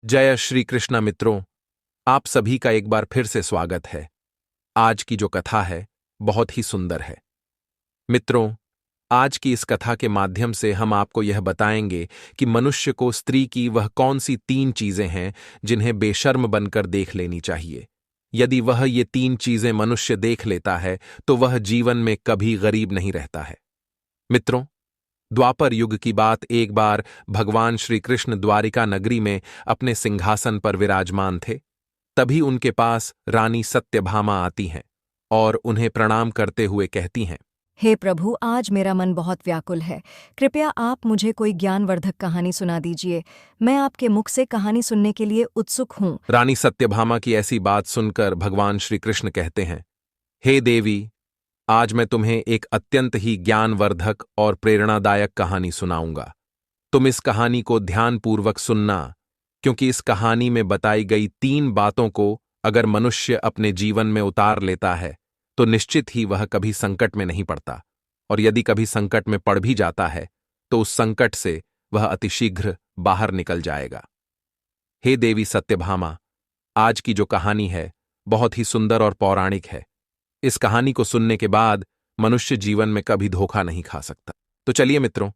जय श्री कृष्णा मित्रों, आप सभी का एक बार फिर से स्वागत है। आज की जो कथा है बहुत ही सुंदर है। मित्रों, आज की इस कथा के माध्यम से हम आपको यह बताएंगे कि मनुष्य को स्त्री की वह कौन सी 3 चीजें हैं जिन्हें बेशर्म बनकर देख लेनी चाहिए। यदि वह ये 3 चीजें मनुष्य देख लेता है तो वह जीवन में कभी गरीब नहीं रहता है। मित्रों, द्वापर युग की बात, एक बार भगवान श्री कृष्ण द्वारिका नगरी में अपने सिंहासन पर विराजमान थे। तभी उनके पास रानी सत्यभामा आती हैं और उन्हें प्रणाम करते हुए कहती हैं, हे प्रभु, आज मेरा मन बहुत व्याकुल है। कृपया आप मुझे कोई ज्ञानवर्धक कहानी सुना दीजिए। मैं आपके मुख से कहानी सुनने के लिए उत्सुक हूँ। रानी सत्यभामा की ऐसी बात सुनकर भगवान श्री कृष्ण कहते हैं, हे देवी, आज मैं तुम्हें एक अत्यंत ही ज्ञानवर्धक और प्रेरणादायक कहानी सुनाऊंगा। तुम इस कहानी को ध्यानपूर्वक सुनना, क्योंकि इस कहानी में बताई गई 3 बातों को अगर मनुष्य अपने जीवन में उतार लेता है तो निश्चित ही वह कभी संकट में नहीं पड़ता, और यदि कभी संकट में पड़ भी जाता है तो उस संकट से वह अतिशीघ्र बाहर निकल जाएगा। हे देवी सत्यभामा, आज की जो कहानी है बहुत ही सुंदर और पौराणिक है। इस कहानी को सुनने के बाद मनुष्य जीवन में कभी धोखा नहीं खा सकता। तो चलिए मित्रों,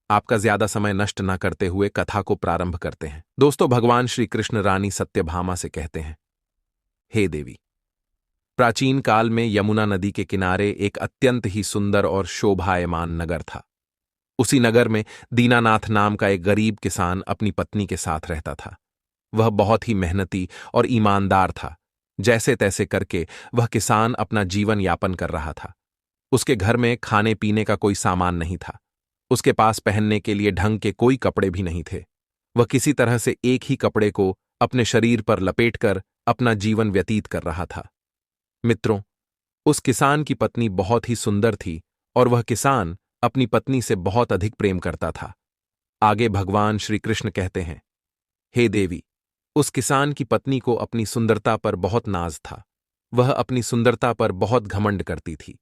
आपका ज्यादा समय नष्ट न करते हुए कथा को प्रारंभ करते हैं। दोस्तों, भगवान श्री कृष्ण रानी सत्यभामा से कहते हैं, हे देवी, प्राचीन काल में यमुना नदी के किनारे एक अत्यंत ही सुंदर और शोभायमान नगर था। उसी नगर में दीनानाथ नाम का एक गरीब किसान अपनी पत्नी के साथ रहता था। वह बहुत ही मेहनती और ईमानदार था। जैसे तैसे करके वह किसान अपना जीवन यापन कर रहा था। उसके घर में खाने पीने का कोई सामान नहीं था। उसके पास पहनने के लिए ढंग के कोई कपड़े भी नहीं थे। वह किसी तरह से एक ही कपड़े को अपने शरीर पर लपेटकर अपना जीवन व्यतीत कर रहा था। मित्रों, उस किसान की पत्नी बहुत ही सुंदर थी और वह किसान अपनी पत्नी से बहुत अधिक प्रेम करता था। आगे भगवान श्री कृष्ण कहते हैं, हे देवी, उस किसान की पत्नी को अपनी सुंदरता पर बहुत नाज था। वह अपनी सुंदरता पर बहुत घमंड करती थी।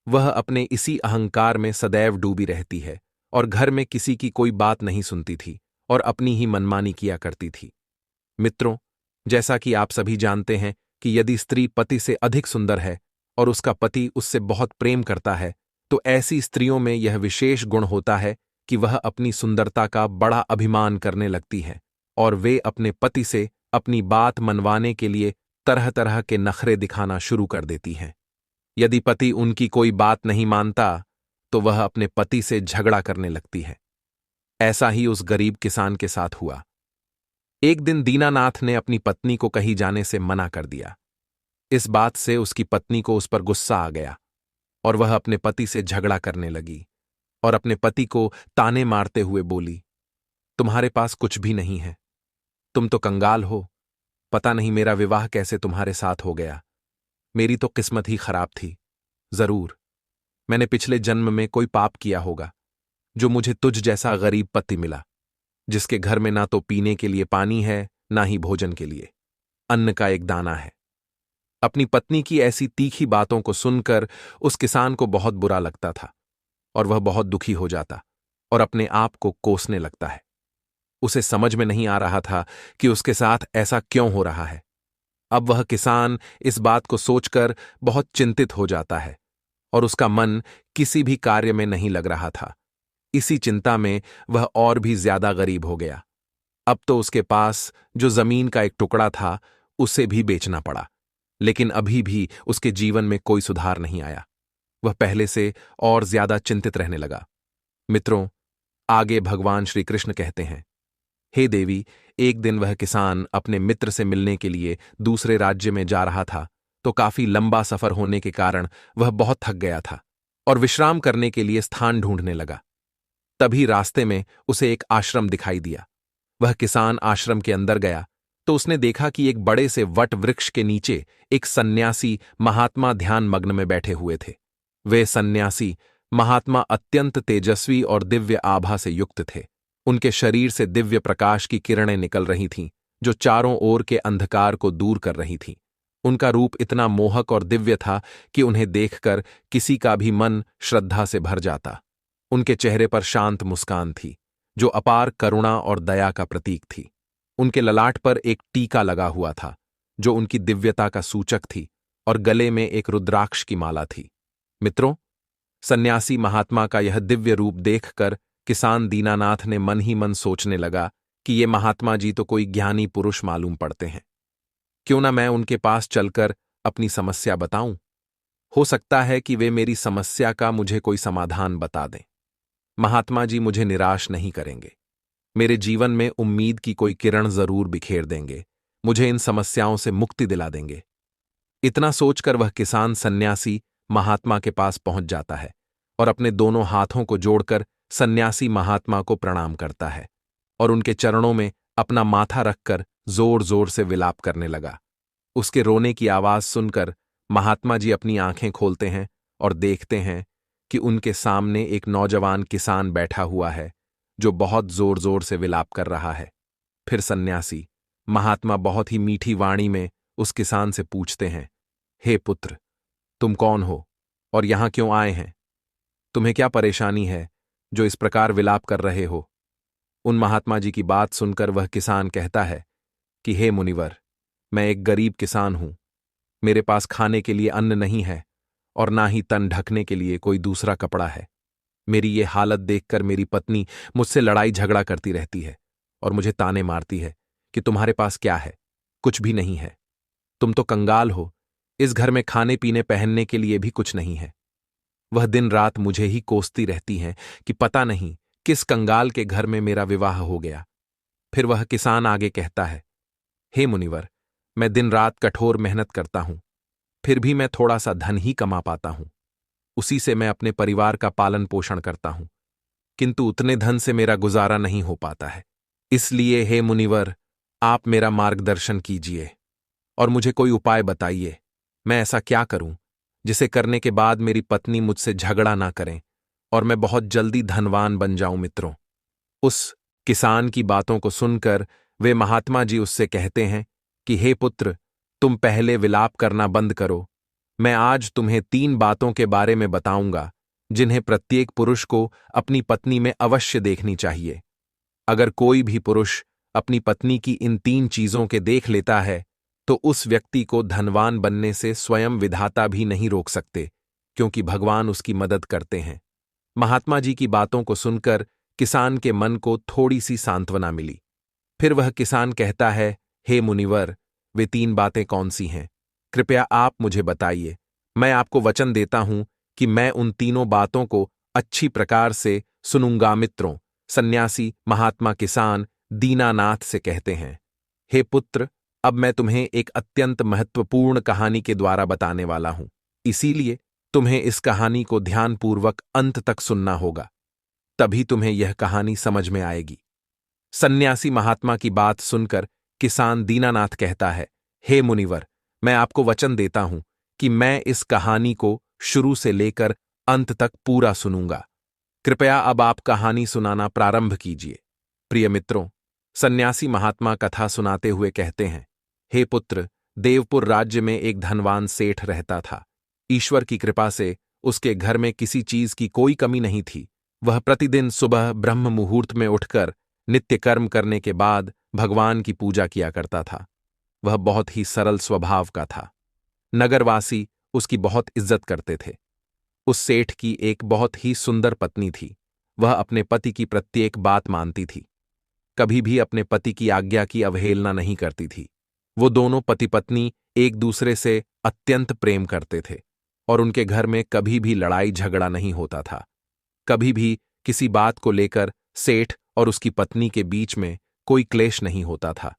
वह अपने इसी अहंकार में सदैव डूबी रहती है और घर में किसी की कोई बात नहीं सुनती थी और अपनी ही मनमानी किया करती थी। मित्रों, जैसा कि आप सभी जानते हैं कि यदि स्त्री पति से अधिक सुंदर है और उसका पति उससे बहुत प्रेम करता है तो ऐसी स्त्रियों में यह विशेष गुण होता है कि वह अपनी सुंदरता का बड़ा अभिमान करने लगती हैं और वे अपने पति से अपनी बात मनवाने के लिए तरह तरह के नखरे दिखाना शुरू कर देती हैं। यदि पति उनकी कोई बात नहीं मानता तो वह अपने पति से झगड़ा करने लगती है। ऐसा ही उस गरीब किसान के साथ हुआ। एक दिन दीनानाथ ने अपनी पत्नी को कहीं जाने से मना कर दिया। इस बात से उसकी पत्नी को उस पर गुस्सा आ गया और वह अपने पति से झगड़ा करने लगी और अपने पति को ताने मारते हुए बोली, तुम्हारे पास कुछ भी नहीं है, तुम तो कंगाल हो, पता नहीं मेरा विवाह कैसे तुम्हारे साथ हो गया। मेरी तो किस्मत ही खराब थी। जरूर मैंने पिछले जन्म में कोई पाप किया होगा जो मुझे तुझ जैसा गरीब पति मिला, जिसके घर में ना तो पीने के लिए पानी है, ना ही भोजन के लिए अन्न का एक दाना है। अपनी पत्नी की ऐसी तीखी बातों को सुनकर उस किसान को बहुत बुरा लगता था और वह बहुत दुखी हो जाता और अपने आप को कोसने लगता है। उसे समझ में नहीं आ रहा था कि उसके साथ ऐसा क्यों हो रहा है। अब वह किसान इस बात को सोचकर बहुत चिंतित हो जाता है और उसका मन किसी भी कार्य में नहीं लग रहा था। इसी चिंता में वह और भी ज्यादा गरीब हो गया। अब तो उसके पास जो जमीन का एक टुकड़ा था उसे भी बेचना पड़ा, लेकिन अभी भी उसके जीवन में कोई सुधार नहीं आया। वह पहले से और ज्यादा चिंतित रहने लगा। मित्रों, आगे भगवान श्री कृष्ण कहते हैं, हे देवी, एक दिन वह किसान अपने मित्र से मिलने के लिए दूसरे राज्य में जा रहा था तो काफी लंबा सफर होने के कारण वह बहुत थक गया था और विश्राम करने के लिए स्थान ढूंढने लगा। तभी रास्ते में उसे एक आश्रम दिखाई दिया। वह किसान आश्रम के अंदर गया तो उसने देखा कि एक बड़े से वट वृक्ष के नीचे एक सन्यासी महात्मा ध्यान मग्न में बैठे हुए थे। वे सन्यासी महात्मा अत्यंत तेजस्वी और दिव्य आभा से युक्त थे। उनके शरीर से दिव्य प्रकाश की किरणें निकल रही थीं, जो चारों ओर के अंधकार को दूर कर रही थीं। उनका रूप इतना मोहक और दिव्य था कि उन्हें देखकर किसी का भी मन श्रद्धा से भर जाता। उनके चेहरे पर शांत मुस्कान थी, जो अपार करुणा और दया का प्रतीक थी। उनके ललाट पर एक टीका लगा हुआ था जो उनकी दिव्यता का सूचक थी, और गले में एक रुद्राक्ष की माला थी। मित्रों, सन्यासी महात्मा का यह दिव्य रूप देखकर किसान दीनानाथ ने मन ही मन सोचने लगा कि ये महात्मा जी तो कोई ज्ञानी पुरुष मालूम पड़ते हैं। क्यों ना मैं उनके पास चलकर अपनी समस्या बताऊं? हो सकता है कि वे मेरी समस्या का मुझे कोई समाधान बता दें। महात्मा जी मुझे निराश नहीं करेंगे, मेरे जीवन में उम्मीद की कोई किरण जरूर बिखेर देंगे, मुझे इन समस्याओं से मुक्ति दिला देंगे। इतना सोचकर वह किसान सन्यासी महात्मा के पास पहुंच जाता है और अपने दोनों हाथों को जोड़कर सन्यासी महात्मा को प्रणाम करता है और उनके चरणों में अपना माथा रखकर जोर जोर से विलाप करने लगा। उसके रोने की आवाज सुनकर महात्मा जी अपनी आंखें खोलते हैं और देखते हैं कि उनके सामने एक नौजवान किसान बैठा हुआ है जो बहुत जोर जोर से विलाप कर रहा है। फिर सन्यासी महात्मा बहुत ही मीठी वाणी में उस किसान से पूछते हैं, हे पुत्र, तुम कौन हो और यहां क्यों आए हैं? तुम्हें क्या परेशानी है जो इस प्रकार विलाप कर रहे हो? उन महात्मा जी की बात सुनकर वह किसान कहता है कि हे मुनिवर, मैं एक गरीब किसान हूं, मेरे पास खाने के लिए अन्न नहीं है और ना ही तन ढकने के लिए कोई दूसरा कपड़ा है। मेरी ये हालत देखकर मेरी पत्नी मुझसे लड़ाई झगड़ा करती रहती है और मुझे ताने मारती है कि तुम्हारे पास क्या है? कुछ भी नहीं है, तुम तो कंगाल हो, इस घर में खाने पीने पहनने के लिए भी कुछ नहीं है। वह दिन रात मुझे ही कोसती रहती हैं कि पता नहीं किस कंगाल के घर में मेरा विवाह हो गया। फिर वह किसान आगे कहता है, हे मुनिवर, मैं दिन रात कठोर मेहनत करता हूं, फिर भी मैं थोड़ा सा धन ही कमा पाता हूं, उसी से मैं अपने परिवार का पालन पोषण करता हूं, किंतु उतने धन से मेरा गुजारा नहीं हो पाता है। इसलिए हे मुनिवर, आप मेरा मार्गदर्शन कीजिए और मुझे कोई उपाय बताइए। मैं ऐसा क्या करूं जिसे करने के बाद मेरी पत्नी मुझसे झगड़ा ना करें और मैं बहुत जल्दी धनवान बन जाऊं? मित्रों, उस किसान की बातों को सुनकर वे महात्मा जी उससे कहते हैं कि हे पुत्र, तुम पहले विलाप करना बंद करो। मैं आज तुम्हें 3 बातों के बारे में बताऊंगा जिन्हें प्रत्येक पुरुष को अपनी पत्नी में अवश्य देखनी चाहिए। अगर कोई भी पुरुष अपनी पत्नी की इन 3 चीजों के देख लेता है तो उस व्यक्ति को धनवान बनने से स्वयं विधाता भी नहीं रोक सकते, क्योंकि भगवान उसकी मदद करते हैं। महात्मा जी की बातों को सुनकर किसान के मन को थोड़ी सी सांत्वना मिली। फिर वह किसान कहता है, हे मुनिवर, वे 3 बातें कौन सी हैं? कृपया आप मुझे बताइए। मैं आपको वचन देता हूं कि मैं उन तीनों बातों को अच्छी प्रकार से सुनूंगा। मित्रों, सन्यासी महात्मा किसान दीनानाथ से कहते हैं, हे पुत्र, अब मैं तुम्हें एक अत्यंत महत्वपूर्ण कहानी के द्वारा बताने वाला हूं, इसीलिए तुम्हें इस कहानी को ध्यानपूर्वक अंत तक सुनना होगा, तभी तुम्हें यह कहानी समझ में आएगी। सन्यासी महात्मा की बात सुनकर किसान दीनानाथ कहता है, हे मुनिवर, मैं आपको वचन देता हूं कि मैं इस कहानी को शुरू से लेकर अंत तक पूरा सुनूंगा। कृपया अब आप कहानी सुनाना प्रारंभ कीजिए। प्रिय मित्रों, सन्यासी महात्मा कथा सुनाते हुए कहते हैं, हे पुत्र, देवपुर राज्य में एक धनवान सेठ रहता था। ईश्वर की कृपा से उसके घर में किसी चीज की कोई कमी नहीं थी। वह प्रतिदिन सुबह ब्रह्म मुहूर्त में उठकर नित्य कर्म करने के बाद भगवान की पूजा किया करता था। वह बहुत ही सरल स्वभाव का था। नगरवासी उसकी बहुत इज्जत करते थे। उस सेठ की एक बहुत ही सुंदर पत्नी थी। वह अपने पति की प्रत्येक बात मानती थी, कभी भी अपने पति की आज्ञा की अवहेलना नहीं करती थी। वो दोनों पति पत्नी एक दूसरे से अत्यंत प्रेम करते थे और उनके घर में कभी भी लड़ाई झगड़ा नहीं होता था। कभी भी किसी बात को लेकर सेठ और उसकी पत्नी के बीच में कोई क्लेश नहीं होता था।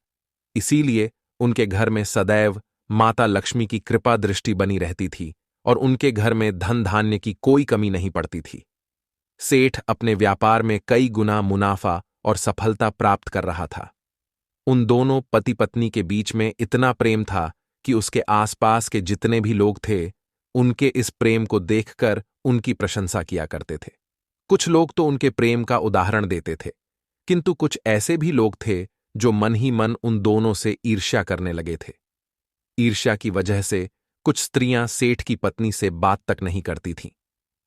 इसीलिए उनके घर में सदैव माता लक्ष्मी की कृपा दृष्टि बनी रहती थी और उनके घर में धन धान्य की कोई कमी नहीं पड़ती थी। सेठ अपने व्यापार में कई गुना मुनाफा और सफलता प्राप्त कर रहा था। उन दोनों पति पत्नी के बीच में इतना प्रेम था कि उसके आसपास के जितने भी लोग थे, उनके इस प्रेम को देखकर उनकी प्रशंसा किया करते थे। कुछ लोग तो उनके प्रेम का उदाहरण देते थे, किंतु कुछ ऐसे भी लोग थे जो मन ही मन उन दोनों से ईर्ष्या करने लगे थे। ईर्ष्या की वजह से कुछ स्त्रियां सेठ की पत्नी से बात तक नहीं करती थीं।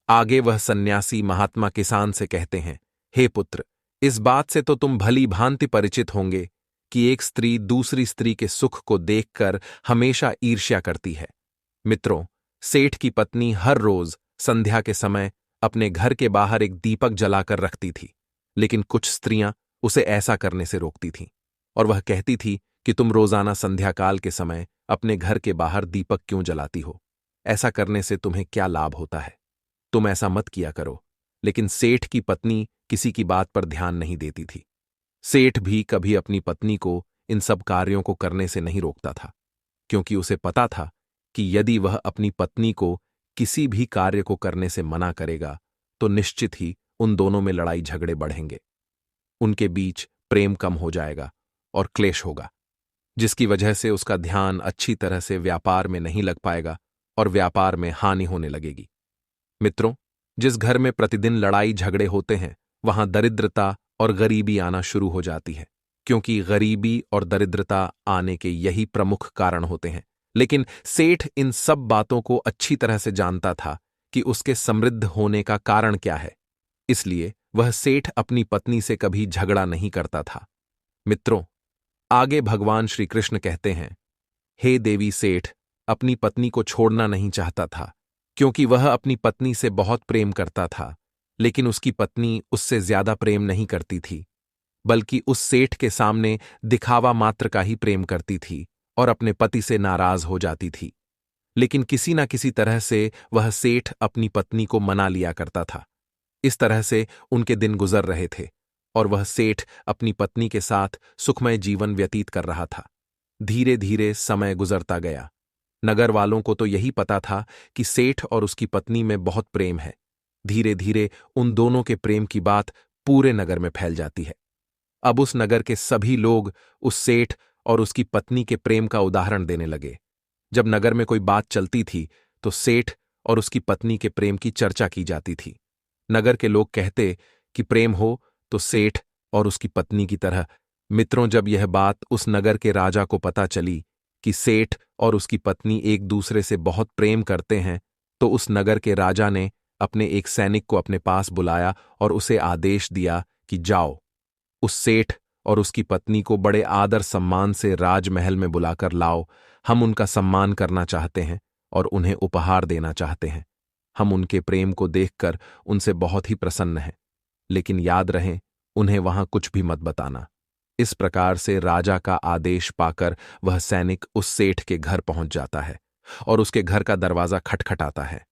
आगे वह सन्यासी महात्मा किसान से कहते हैं, हे पुत्र, इस बात से तो तुम भली भांति परिचित होंगे कि एक स्त्री दूसरी स्त्री के सुख को देखकर हमेशा ईर्ष्या करती है। मित्रों, सेठ की पत्नी हर रोज संध्या के समय अपने घर के बाहर एक दीपक जलाकर रखती थी, लेकिन कुछ स्त्रियां उसे ऐसा करने से रोकती थीं और वह कहती थी कि तुम रोजाना संध्या काल के समय अपने घर के बाहर दीपक क्यों जलाती हो? ऐसा करने से तुम्हें क्या लाभ होता है? तुम ऐसा मत किया करो। लेकिन सेठ की पत्नी किसी की बात पर ध्यान नहीं देती थी। सेठ भी कभी अपनी पत्नी को इन सब कार्यों को करने से नहीं रोकता था, क्योंकि उसे पता था कि यदि वह अपनी पत्नी को किसी भी कार्य को करने से मना करेगा तो निश्चित ही उन दोनों में लड़ाई झगड़े बढ़ेंगे। उनके बीच प्रेम कम हो जाएगा और क्लेश होगा, जिसकी वजह से उसका ध्यान अच्छी तरह से व्यापार में नहीं लग पाएगा और व्यापार में हानि होने लगेगी। मित्रों, जिस घर में प्रतिदिन लड़ाई झगड़े होते हैं वहां दरिद्रता और गरीबी आना शुरू हो जाती है, क्योंकि गरीबी और दरिद्रता आने के यही प्रमुख कारण होते हैं। लेकिन सेठ इन सब बातों को अच्छी तरह से जानता था कि उसके समृद्ध होने का कारण क्या है, इसलिए वह सेठ अपनी पत्नी से कभी झगड़ा नहीं करता था। मित्रों, आगे भगवान श्री कृष्ण कहते हैं, हे देवी, सेठ अपनी पत्नी को छोड़ना नहीं चाहता था, क्योंकि वह अपनी पत्नी से बहुत प्रेम करता था, लेकिन उसकी पत्नी उससे ज्यादा प्रेम नहीं करती थी, बल्कि उस सेठ के सामने दिखावा मात्र का ही प्रेम करती थी और अपने पति से नाराज हो जाती थी। लेकिन किसी न किसी तरह से वह सेठ अपनी पत्नी को मना लिया करता था। इस तरह से उनके दिन गुजर रहे थे और वह सेठ अपनी पत्नी के साथ सुखमय जीवन व्यतीत कर रहा था। धीरे धीरे समय गुजरता गया। नगर वालों को तो यही पता था कि सेठ और उसकी पत्नी में बहुत प्रेम है। धीरे धीरे उन दोनों के प्रेम की बात पूरे नगर में फैल जाती है। अब उस नगर के सभी लोग उस सेठ और उसकी पत्नी के प्रेम का उदाहरण देने लगे। जब नगर में कोई बात चलती थी तो सेठ और उसकी पत्नी के प्रेम की चर्चा की जाती थी। नगर के लोग कहते कि प्रेम हो तो सेठ और उसकी पत्नी की तरह। मित्रों, जब यह बात उस नगर के राजा को पता चली कि सेठ और उसकी पत्नी एक दूसरे से बहुत प्रेम करते हैं, तो उस नगर के राजा ने अपने एक सैनिक को अपने पास बुलाया और उसे आदेश दिया कि जाओ, उस सेठ और उसकी पत्नी को बड़े आदर सम्मान से राजमहल में बुलाकर लाओ। हम उनका सम्मान करना चाहते हैं और उन्हें उपहार देना चाहते हैं। हम उनके प्रेम को देखकर उनसे बहुत ही प्रसन्न हैं, लेकिन याद रहे, उन्हें वहां कुछ भी मत बताना। इस प्रकार से राजा का आदेश पाकर वह सैनिक उस सेठ के घर पहुंच जाता है और उसके घर का दरवाजा खटखटाता है।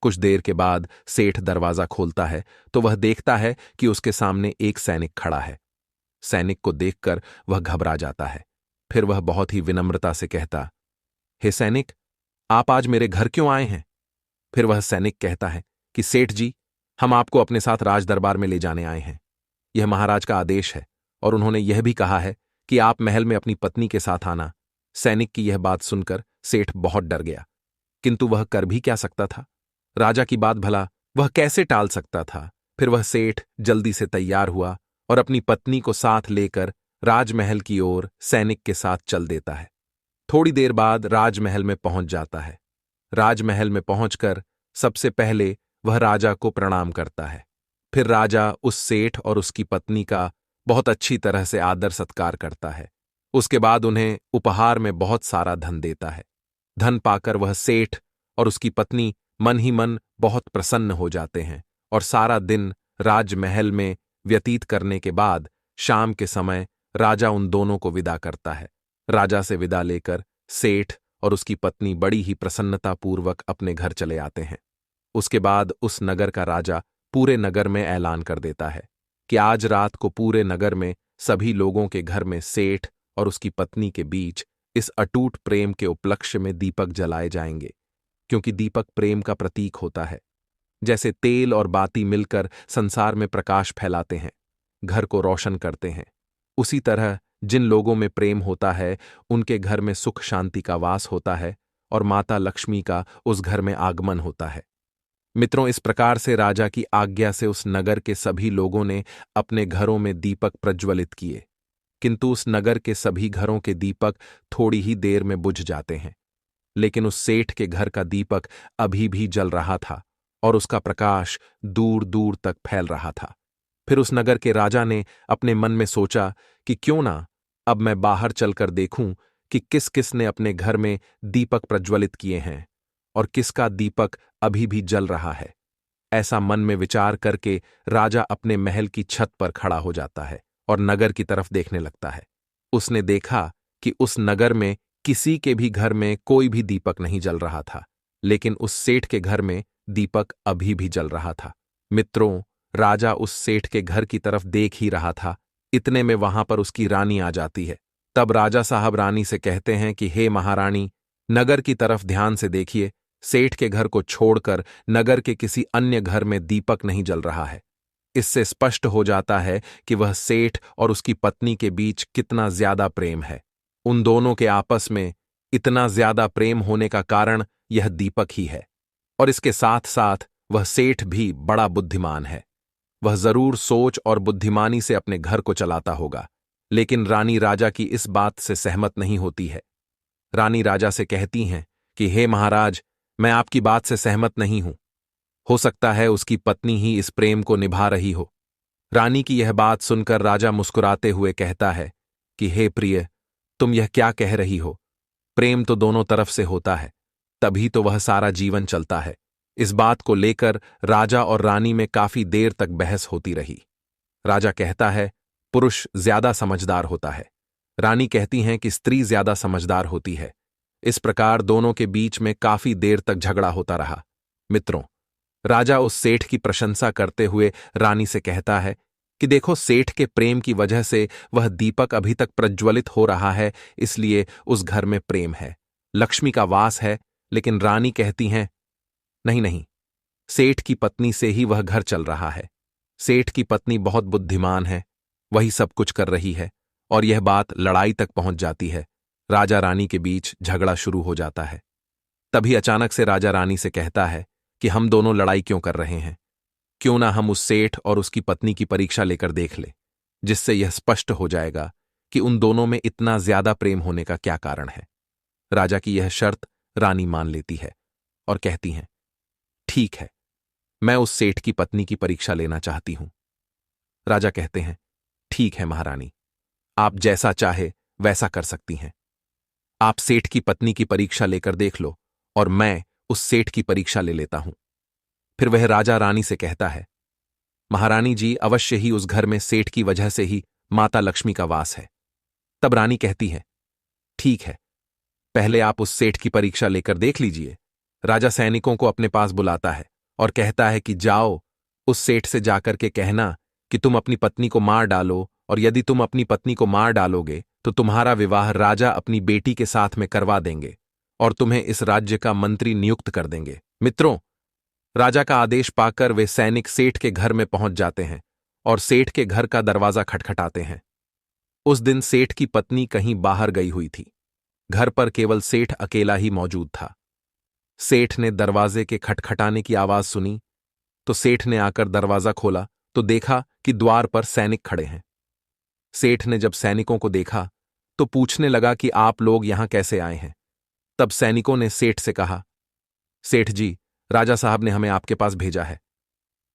कुछ देर के बाद सेठ दरवाजा खोलता है तो वह देखता है कि उसके सामने एक सैनिक खड़ा है। सैनिक को देखकर वह घबरा जाता है। फिर वह बहुत ही विनम्रता से कहता, हे सैनिक, आप आज मेरे घर क्यों आए हैं? फिर वह सैनिक कहता है कि सेठ जी, हम आपको अपने साथ राज दरबार में ले जाने आए हैं। यह महाराज का आदेश है और उन्होंने यह भी कहा है कि आप महल में अपनी पत्नी के साथ आना। सैनिक की यह बात सुनकर सेठ बहुत डर गया, किंतु वह कर भी क्या सकता था? राजा की बात भला वह कैसे टाल सकता था? फिर वह सेठ जल्दी से तैयार हुआ और अपनी पत्नी को साथ लेकर राजमहल की ओर सैनिक के साथ चल देता है। थोड़ी देर बाद राजमहल में पहुंच जाता है। राजमहल में पहुंचकर सबसे पहले वह राजा को प्रणाम करता है। फिर राजा उस सेठ और उसकी पत्नी का बहुत अच्छी तरह से आदर सत्कार करता है। उसके बाद उन्हें उपहार में बहुत सारा धन देता है। धन पाकर वह सेठ और उसकी पत्नी मन ही मन बहुत प्रसन्न हो जाते हैं और सारा दिन राजमहल में व्यतीत करने के बाद शाम के समय राजा उन दोनों को विदा करता है। राजा से विदा लेकर सेठ और उसकी पत्नी बड़ी ही प्रसन्नतापूर्वक अपने घर चले आते हैं। उसके बाद उस नगर का राजा पूरे नगर में ऐलान कर देता है कि आज रात को पूरे नगर में सभी लोगों के घर में सेठ और उसकी पत्नी के बीच इस अटूट प्रेम के उपलक्ष्य में दीपक जलाए जाएंगे, क्योंकि दीपक प्रेम का प्रतीक होता है। जैसे तेल और बाती मिलकर संसार में प्रकाश फैलाते हैं, घर को रोशन करते हैं, उसी तरह जिन लोगों में प्रेम होता है उनके घर में सुख शांति का वास होता है और माता लक्ष्मी का उस घर में आगमन होता है। मित्रों, इस प्रकार से राजा की आज्ञा से उस नगर के सभी लोगों ने अपने घरों में दीपक प्रज्वलित किए, किंतु उस नगर के सभी घरों के दीपक थोड़ी ही देर में बुझ जाते हैं। लेकिन उस सेठ के घर का दीपक अभी भी जल रहा था और उसका प्रकाश दूर दूर तक फैल रहा था। फिर उस नगर के राजा ने अपने मन में सोचा कि क्यों ना अब मैं बाहर चलकर देखूं कि किस किस ने अपने घर में दीपक प्रज्वलित किए हैं और किसका दीपक अभी भी जल रहा है। ऐसा मन में विचार करके राजा अपने महल की छत पर खड़ा हो जाता है और नगर की तरफ देखने लगता है। उसने देखा कि उस नगर में किसी के भी घर में कोई भी दीपक नहीं जल रहा था, लेकिन उस सेठ के घर में दीपक अभी भी जल रहा था। मित्रों, राजा उस सेठ के घर की तरफ देख ही रहा था, इतने में वहां पर उसकी रानी आ जाती है। तब राजा साहब रानी से कहते हैं कि हे महारानी, नगर की तरफ ध्यान से देखिए, सेठ के घर को छोड़कर नगर के किसी अन्य घर में दीपक नहीं जल रहा है। इससे स्पष्ट हो जाता है कि वह सेठ और उसकी पत्नी के बीच कितना ज्यादा प्रेम है। उन दोनों के आपस में इतना ज्यादा प्रेम होने का कारण यह दीपक ही है। और इसके साथ साथ वह सेठ भी बड़ा बुद्धिमान है। वह जरूर सोच और बुद्धिमानी से अपने घर को चलाता होगा। लेकिन रानी राजा की इस बात से सहमत नहीं होती है। रानी राजा से कहती हैं कि हे महाराज, मैं आपकी बात से सहमत नहीं हूं। हो सकता है उसकी पत्नी ही इस प्रेम को निभा रही हो। रानी की यह बात सुनकर राजा मुस्कुराते हुए कहता है कि हे प्रिय, तुम यह क्या कह रही हो? प्रेम तो दोनों तरफ से होता है, तभी तो वह सारा जीवन चलता है। इस बात को लेकर राजा और रानी में काफी देर तक बहस होती रही। राजा कहता है, पुरुष ज्यादा समझदार होता है। रानी कहती हैं कि स्त्री ज्यादा समझदार होती है। इस प्रकार दोनों के बीच में काफी देर तक झगड़ा होता रहा। मित्रों, राजा उस सेठ की प्रशंसा करते हुए रानी से कहता है कि देखो, सेठ के प्रेम की वजह से वह दीपक अभी तक प्रज्वलित हो रहा है, इसलिए उस घर में प्रेम है, लक्ष्मी का वास है। लेकिन रानी कहती हैं, नहीं नहीं, सेठ की पत्नी से ही वह घर चल रहा है। सेठ की पत्नी बहुत बुद्धिमान है, वही सब कुछ कर रही है। और यह बात लड़ाई तक पहुंच जाती है। राजा रानी के बीच झगड़ा शुरू हो जाता है। तभी अचानक से राजा रानी से कहता है कि हम दोनों लड़ाई क्यों कर रहे हैं? क्यों ना हम उस सेठ और उसकी पत्नी की परीक्षा लेकर देख ले, जिससे यह स्पष्ट हो जाएगा कि उन दोनों में इतना ज्यादा प्रेम होने का क्या कारण है। राजा की यह शर्त रानी मान लेती है और कहती हैं, ठीक है, मैं उस सेठ की पत्नी की परीक्षा लेना चाहती हूं। राजा कहते हैं, ठीक है महारानी, आप जैसा चाहे वैसा कर सकती हैं। आप सेठ की पत्नी की परीक्षा लेकर देख लो और मैं उस सेठ की परीक्षा ले लेता हूं। फिर वह राजा रानी से कहता है, महारानी जी, अवश्य ही उस घर में सेठ की वजह से ही माता लक्ष्मी का वास है। तब रानी कहती है, ठीक है, पहले आप उस सेठ की परीक्षा लेकर देख लीजिए। राजा सैनिकों को अपने पास बुलाता है और कहता है कि जाओ, उस सेठ से जाकर के कहना कि तुम अपनी पत्नी को मार डालो, और यदि तुम अपनी पत्नी को मार डालोगे तो तुम्हारा विवाह राजा अपनी बेटी के साथ में करवा देंगे और तुम्हें इस राज्य का मंत्री नियुक्त कर देंगे। मित्रों, राजा का आदेश पाकर वे सैनिक सेठ के घर में पहुंच जाते हैं और सेठ के घर का दरवाजा खटखटाते हैं। उस दिन सेठ की पत्नी कहीं बाहर गई हुई थी। घर पर केवल सेठ अकेला ही मौजूद था। सेठ ने दरवाजे के खटखटाने की आवाज सुनी तो सेठ ने आकर दरवाजा खोला तो देखा कि द्वार पर सैनिक खड़े हैं। सेठ ने जब सैनिकों को देखा तो पूछने लगा कि आप लोग यहां कैसे आए हैं। तब सैनिकों ने सेठ से कहा, सेठ जी, राजा साहब ने हमें आपके पास भेजा है।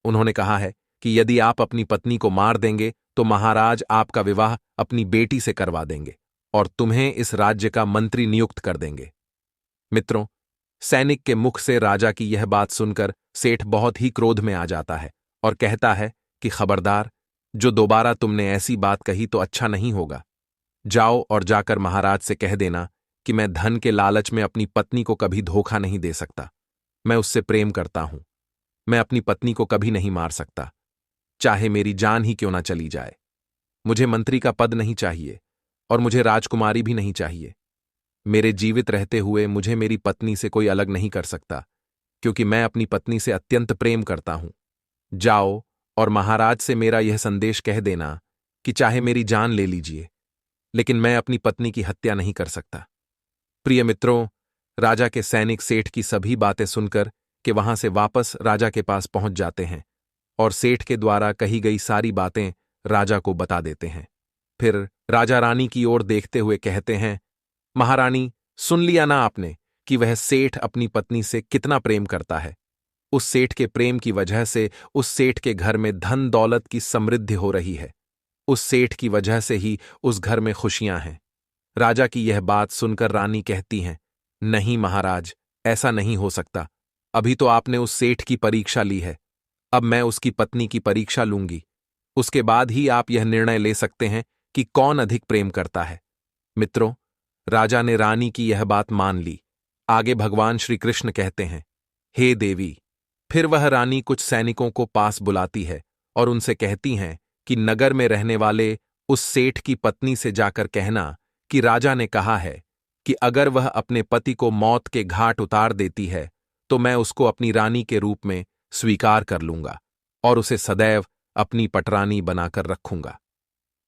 उन्होंने कहा है कि यदि आप अपनी पत्नी को मार देंगे तो महाराज आपका विवाह अपनी बेटी से करवा देंगे और तुम्हें इस राज्य का मंत्री नियुक्त कर देंगे। मित्रों, सैनिक के मुख से राजा की यह बात सुनकर सेठ बहुत ही क्रोध में आ जाता है और कहता है कि खबरदार, जो दोबारा तुमने ऐसी बात कही तो अच्छा नहीं होगा। जाओ और जाकर महाराज से कह देना कि मैं धन के लालच में अपनी पत्नी को कभी धोखा नहीं दे सकता। मैं उससे प्रेम करता हूं। मैं अपनी पत्नी को कभी नहीं मार सकता, चाहे मेरी जान ही क्यों ना चली जाए। मुझे मंत्री का पद नहीं चाहिए और मुझे राजकुमारी भी नहीं चाहिए। मेरे जीवित रहते हुए मुझे मेरी पत्नी से कोई अलग नहीं कर सकता, क्योंकि मैं अपनी पत्नी से अत्यंत प्रेम करता हूं। जाओ और महाराज से मेरा यह संदेश कह देना कि चाहे मेरी जान ले लीजिए, लेकिन मैं अपनी पत्नी की हत्या नहीं कर सकता। प्रिय मित्रों, राजा के सैनिक सेठ की सभी बातें सुनकर कि वहां से वापस राजा के पास पहुंच जाते हैं और सेठ के द्वारा कही गई सारी बातें राजा को बता देते हैं। फिर राजा रानी की ओर देखते हुए कहते हैं, महारानी, सुन लिया ना आपने कि वह सेठ अपनी पत्नी से कितना प्रेम करता है। उस सेठ के प्रेम की वजह से उस सेठ के घर में धन दौलत की समृद्धि हो रही है। उस सेठ की वजह से ही उस घर में खुशियां हैं। राजा की यह बात सुनकर रानी कहती हैं, नहीं महाराज, ऐसा नहीं हो सकता। अभी तो आपने उस सेठ की परीक्षा ली है, अब मैं उसकी पत्नी की परीक्षा लूंगी। उसके बाद ही आप यह निर्णय ले सकते हैं कि कौन अधिक प्रेम करता है। मित्रों, राजा ने रानी की यह बात मान ली। आगे भगवान श्री कृष्ण कहते हैं, हे देवी। फिर वह रानी कुछ सैनिकों को पास बुलाती है और उनसे कहती हैं कि नगर में रहने वाले उस सेठ की पत्नी से जाकर कहना कि राजा ने कहा है कि अगर वह अपने पति को मौत के घाट उतार देती है तो मैं उसको अपनी रानी के रूप में स्वीकार कर लूंगा और उसे सदैव अपनी पटरानी बनाकर रखूंगा।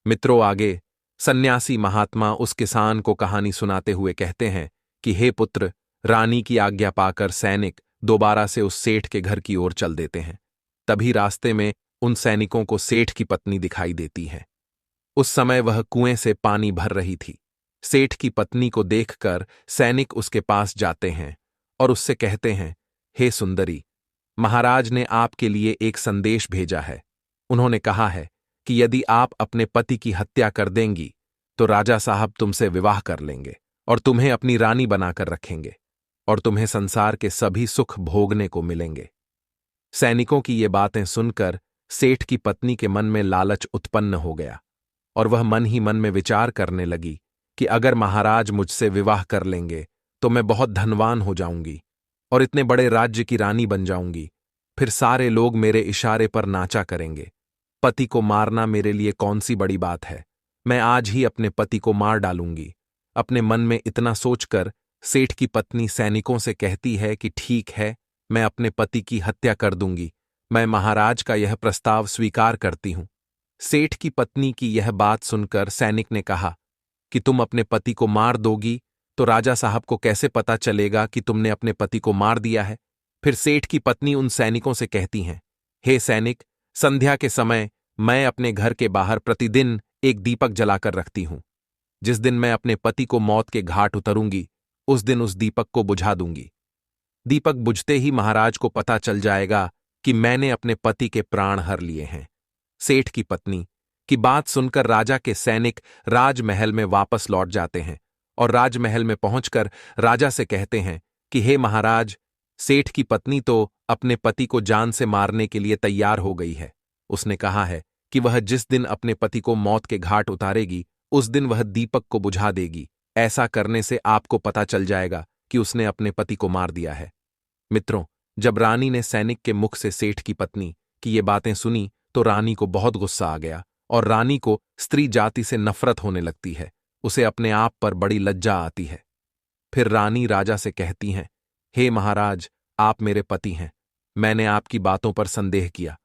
मित्रों, आगे सन्यासी महात्मा उस किसान को कहानी सुनाते हुए कहते हैं कि हे पुत्र, रानी की आज्ञा पाकर सैनिक दोबारा से उस सेठ के घर की ओर चल देते हैं। तभी रास्ते में उन सैनिकों को सेठ की पत्नी दिखाई देती है। उस समय वह कुएं से पानी भर रही थी। सेठ की पत्नी को देखकर सैनिक उसके पास जाते हैं और उससे कहते हैं, हे सुंदरी, महाराज ने आपके लिए एक संदेश भेजा है। उन्होंने कहा है कि यदि आप अपने पति की हत्या कर देंगी तो राजा साहब तुमसे विवाह कर लेंगे और तुम्हें अपनी रानी बनाकर रखेंगे और तुम्हें संसार के सभी सुख भोगने को मिलेंगे। सैनिकों की ये बातें सुनकर सेठ की पत्नी के मन में लालच उत्पन्न हो गया और वह मन ही मन में विचार करने लगी कि अगर महाराज मुझसे विवाह कर लेंगे तो मैं बहुत धनवान हो जाऊंगी और इतने बड़े राज्य की रानी बन जाऊंगी। फिर सारे लोग मेरे इशारे पर नाचा करेंगे। पति को मारना मेरे लिए कौन सी बड़ी बात है, मैं आज ही अपने पति को मार डालूंगी। अपने मन में इतना सोचकर सेठ की पत्नी सैनिकों से कहती है कि ठीक है, मैं अपने पति की हत्या कर दूंगी, मैं महाराज का यह प्रस्ताव स्वीकार करती हूं। सेठ की पत्नी की यह बात सुनकर सैनिक ने कहा कि तुम अपने पति को मार दोगी तो राजा साहब को कैसे पता चलेगा कि तुमने अपने पति को मार दिया है। फिर सेठ की पत्नी उन सैनिकों से कहती हैं, हे सैनिक, संध्या के समय मैं अपने घर के बाहर प्रतिदिन एक दीपक जलाकर रखती हूं। जिस दिन मैं अपने पति को मौत के घाट उतरूंगी उस दिन उस दीपक को बुझा दूंगी। दीपक बुझते ही महाराज को पता चल जाएगा कि मैंने अपने पति के प्राण हर लिए हैं। सेठ की पत्नी की बात सुनकर राजा के सैनिक राजमहल में वापस लौट जाते हैं और राजमहल में पहुंचकर राजा से कहते हैं कि हे महाराज, सेठ की पत्नी तो अपने पति को जान से मारने के लिए तैयार हो गई है। उसने कहा है कि वह जिस दिन अपने पति को मौत के घाट उतारेगी उस दिन वह दीपक को बुझा देगी। ऐसा करने से आपको पता चल जाएगा कि उसने अपने पति को मार दिया है। मित्रों, जब रानी ने सैनिक के मुख से सेठ की पत्नी की ये बातें सुनी तो रानी को बहुत गुस्सा आ गया और रानी को स्त्री जाति से नफरत होने लगती है। उसे अपने आप पर बड़ी लज्जा आती है। फिर रानी राजा से कहती हैं, हे महाराज, आप मेरे पति हैं, मैंने आपकी बातों पर संदेह किया,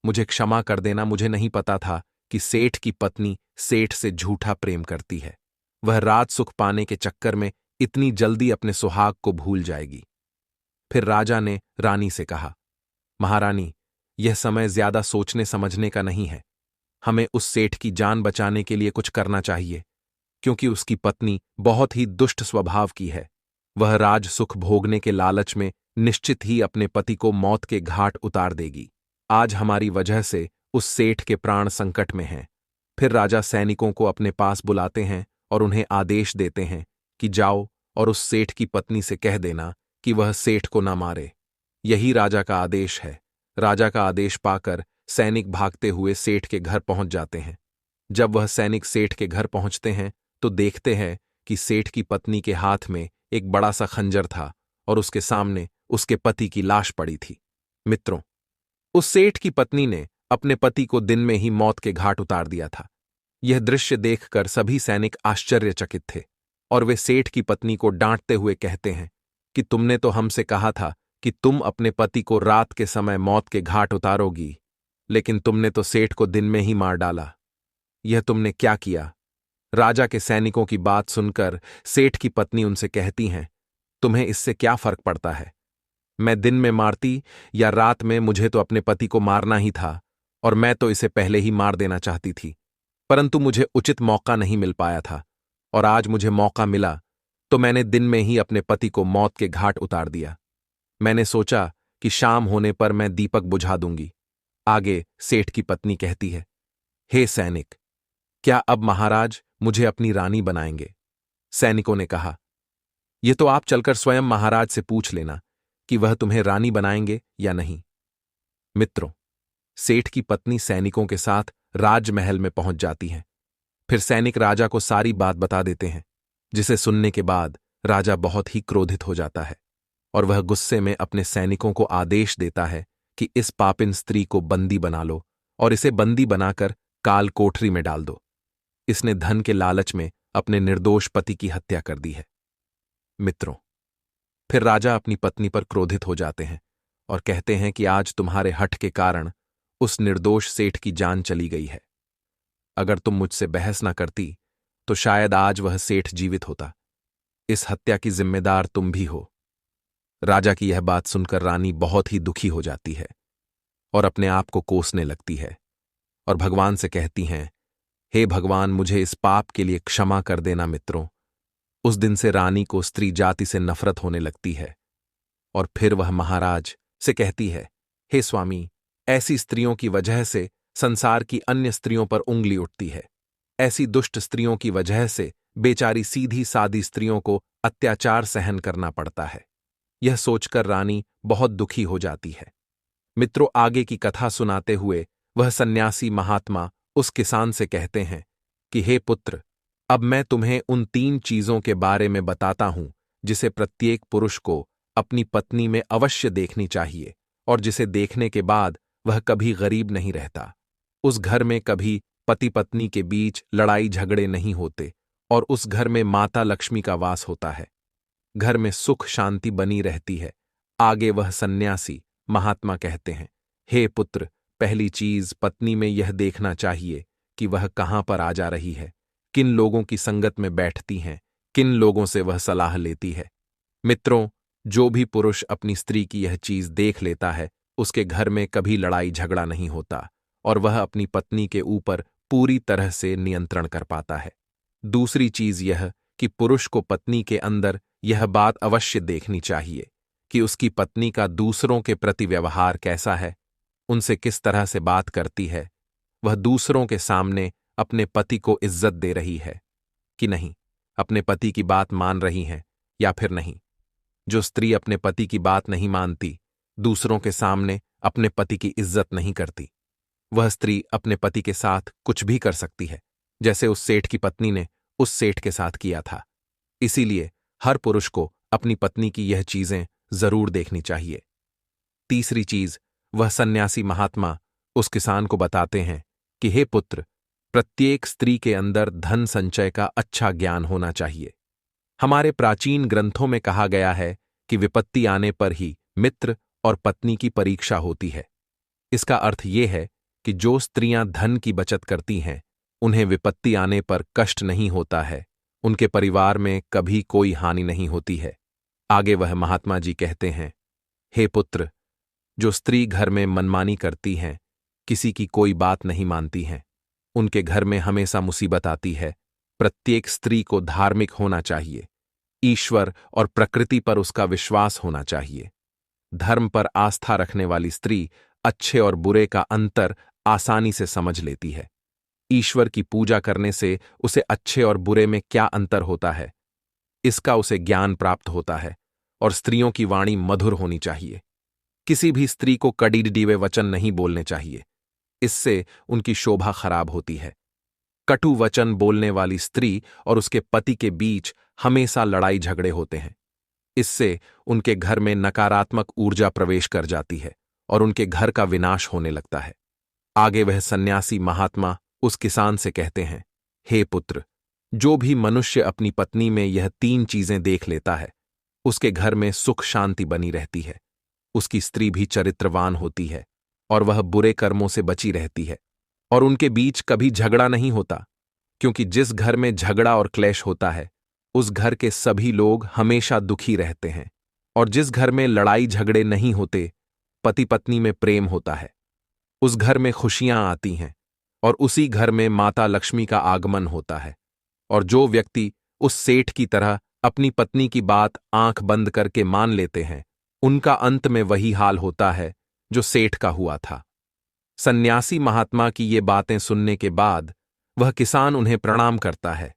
मुझे क्षमा कर देना। मुझे नहीं पता था कि सेठ की पत्नी सेठ से झूठा प्रेम करती है। वह राज सुख पाने के चक्कर में इतनी जल्दी अपने सुहाग को भूल जाएगी। फिर राजा ने रानी से कहा, महारानी, यह समय ज्यादा सोचने समझने का नहीं है। हमें उस सेठ की जान बचाने के लिए कुछ करना चाहिए, क्योंकि उसकी पत्नी बहुत ही दुष्ट स्वभाव की है। वह राज सुख भोगने के लालच में निश्चित ही अपने पति को मौत के घाट उतार देगी। आज हमारी वजह से उस सेठ के प्राण संकट में हैं। फिर राजा सैनिकों को अपने पास बुलाते हैं और उन्हें आदेश देते हैं कि जाओ और उस सेठ की पत्नी से कह देना कि वह सेठ को ना मारे। यही राजा का आदेश है। राजा का आदेश पाकर सैनिक भागते हुए सेठ के घर पहुंच जाते हैं। जब वह सैनिक सेठ के घर पहुंचते हैं तो देखते हैं कि सेठ की पत्नी के हाथ में एक बड़ा सा खंजर था और उसके सामने उसके पति की लाश पड़ी थी। मित्रों, उस सेठ की पत्नी ने अपने पति को दिन में ही मौत के घाट उतार दिया था। यह दृश्य देखकर सभी सैनिक आश्चर्यचकित थे और वे सेठ की पत्नी को डांटते हुए कहते हैं कि तुमने तो हमसे कहा था कि तुम अपने पति को रात के समय मौत के घाट उतारोगी, लेकिन तुमने तो सेठ को दिन में ही मार डाला। यह तुमने क्या किया? राजा के सैनिकों की बात सुनकर सेठ की पत्नी उनसे कहती हैं, तुम्हें इससे क्या फर्क पड़ता है? मैं दिन में मारती या रात में, मुझे तो अपने पति को मारना ही था और मैं तो इसे पहले ही मार देना चाहती थी, परंतु मुझे उचित मौका नहीं मिल पाया था और आज मुझे मौका मिला तो मैंने दिन में ही अपने पति को मौत के घाट उतार दिया। मैंने सोचा कि शाम होने पर मैं दीपक बुझा दूंगी। आगे सेठ की पत्नी कहती है, हे सैनिक, क्या अब महाराज मुझे अपनी रानी बनाएंगे? सैनिकों ने कहा, ये तो आप चलकर स्वयं महाराज से पूछ लेना कि वह तुम्हें रानी बनाएंगे या नहीं। मित्रों, सेठ की पत्नी सैनिकों के साथ राजमहल में पहुंच जाती हैं। फिर सैनिक राजा को सारी बात बता देते हैं, जिसे सुनने के बाद राजा बहुत ही क्रोधित हो जाता है और वह गुस्से में अपने सैनिकों को आदेश देता है कि इस पापिन स्त्री को बंदी बना लो और इसे बंदी बनाकर काल कोठरी में डाल दो। इसने धन के लालच में अपने निर्दोष पति की हत्या कर दी है। मित्रों, फिर राजा अपनी पत्नी पर क्रोधित हो जाते हैं और कहते हैं कि आज तुम्हारे हठ के कारण उस निर्दोष सेठ की जान चली गई है। अगर तुम मुझसे बहस न करती तो शायद आज वह सेठ जीवित होता। इस हत्या की जिम्मेदार तुम भी हो। राजा की यह बात सुनकर रानी बहुत ही दुखी हो जाती है और अपने आप को कोसने लगती है और भगवान से कहती हैं, हे भगवान, मुझे इस पाप के लिए क्षमा कर देना। मित्रों, उस दिन से रानी को स्त्री जाति से नफरत होने लगती है और फिर वह महाराज से कहती है, हे स्वामी, ऐसी स्त्रियों की वजह से संसार की अन्य स्त्रियों पर उंगली उठती है। ऐसी दुष्ट स्त्रियों की वजह से बेचारी सीधी सादी स्त्रियों को अत्याचार सहन करना पड़ता है। यह सोचकर रानी बहुत दुखी हो जाती है। मित्रों, आगे की कथा सुनाते हुए वह सन्यासी महात्मा उस किसान से कहते हैं कि हे पुत्र, अब मैं तुम्हें उन 3 चीजों के बारे में बताता हूं जिसे प्रत्येक पुरुष को अपनी पत्नी में अवश्य देखनी चाहिए और जिसे देखने के बाद वह कभी गरीब नहीं रहता। उस घर में कभी पति पत्नी के बीच लड़ाई झगड़े नहीं होते और उस घर में माता लक्ष्मी का वास होता है। घर में सुख शांति बनी रहती है। आगे वह सन्यासी महात्मा कहते हैं, हे पुत्र, पहली चीज पत्नी में यह देखना चाहिए कि वह कहां पर आ जा रही है, किन लोगों की संगत में बैठती हैं, किन लोगों से वह सलाह लेती है। मित्रों, जो भी पुरुष अपनी स्त्री की यह चीज देख लेता है, उसके घर में कभी लड़ाई झगड़ा नहीं होता और वह अपनी पत्नी के ऊपर पूरी तरह से नियंत्रण कर पाता है। दूसरी चीज यह कि पुरुष को पत्नी के अंदर यह बात अवश्य देखनी चाहिए कि उसकी पत्नी का दूसरों के प्रति व्यवहार कैसा है, उनसे किस तरह से बात करती है, वह दूसरों के सामने अपने पति को इज्जत दे रही है कि नहीं, अपने पति की बात मान रही है या फिर नहीं। जो स्त्री अपने पति की बात नहीं मानती, दूसरों के सामने अपने पति की इज्जत नहीं करती, वह स्त्री अपने पति के साथ कुछ भी कर सकती है, जैसे उस सेठ की पत्नी ने उस सेठ के साथ किया था। इसीलिए हर पुरुष को अपनी पत्नी की यह चीजें जरूर देखनी चाहिए। तीसरी चीज, वह सन्यासी महात्मा उस किसान को बताते हैं कि हे पुत्र, प्रत्येक स्त्री के अंदर धन संचय का अच्छा ज्ञान होना चाहिए। हमारे प्राचीन ग्रंथों में कहा गया है कि विपत्ति आने पर ही मित्र और पत्नी की परीक्षा होती है। इसका अर्थ यह है कि जो स्त्रियां धन की बचत करती हैं, उन्हें विपत्ति आने पर कष्ट नहीं होता है, उनके परिवार में कभी कोई हानि नहीं होती है। आगे वह महात्मा जी कहते हैं, हे पुत्र, जो स्त्री घर में मनमानी करती हैं, किसी की कोई बात नहीं मानती हैं, उनके घर में हमेशा मुसीबत आती है। प्रत्येक स्त्री को धार्मिक होना चाहिए, ईश्वर और प्रकृति पर उसका विश्वास होना चाहिए। धर्म पर आस्था रखने वाली स्त्री अच्छे और बुरे का अंतर आसानी से समझ लेती है। ईश्वर की पूजा करने से उसे अच्छे और बुरे में क्या अंतर होता है, इसका उसे ज्ञान प्राप्त होता है। और स्त्रियों की वाणी मधुर होनी चाहिए। किसी भी स्त्री को कड़ीडीवे वचन नहीं बोलने चाहिए, इससे उनकी शोभा खराब होती है। कटु वचन बोलने वाली स्त्री और उसके पति के बीच हमेशा लड़ाई झगड़े होते हैं। इससे उनके घर में नकारात्मक ऊर्जा प्रवेश कर जाती है और उनके घर का विनाश होने लगता है। आगे वह सन्यासी महात्मा उस किसान से कहते हैं, हे पुत्र, जो भी मनुष्य अपनी पत्नी में यह 3 चीजें देख लेता है, उसके घर में सुख शांति बनी रहती है, उसकी स्त्री भी चरित्रवान होती है और वह बुरे कर्मों से बची रहती है और उनके बीच कभी झगड़ा नहीं होता, क्योंकि जिस घर में झगड़ा और क्लेश होता है, उस घर के सभी लोग हमेशा दुखी रहते हैं। और जिस घर में लड़ाई झगड़े नहीं होते, पति पत्नी में प्रेम होता है, उस घर में खुशियां आती हैं और उसी घर में माता लक्ष्मी का आगमन होता है। और जो व्यक्ति उस सेठ की तरह अपनी पत्नी की बात आंख बंद करके मान लेते हैं, उनका अंत में वही हाल होता है जो सेठ का हुआ था। सन्यासी महात्मा की ये बातें सुनने के बाद वह किसान उन्हें प्रणाम करता है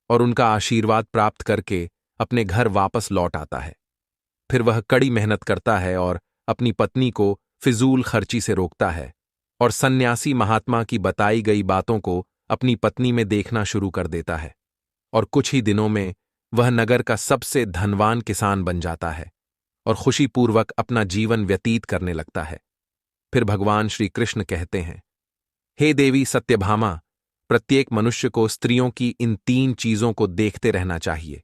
और उनका आशीर्वाद प्राप्त करके अपने घर वापस लौट आता है। फिर वह कड़ी मेहनत करता है और अपनी पत्नी को फिजूल खर्ची से रोकता है और सन्यासी महात्मा की बताई गई बातों को अपनी पत्नी में देखना शुरू कर देता है और कुछ ही दिनों में वह नगर का सबसे धनवान किसान बन जाता है और खुशीपूर्वक अपना जीवन व्यतीत करने लगता है। फिर भगवान श्री कृष्ण कहते हैं, हे देवी सत्यभामा, प्रत्येक मनुष्य को स्त्रियों की इन 3 चीजों को देखते रहना चाहिए।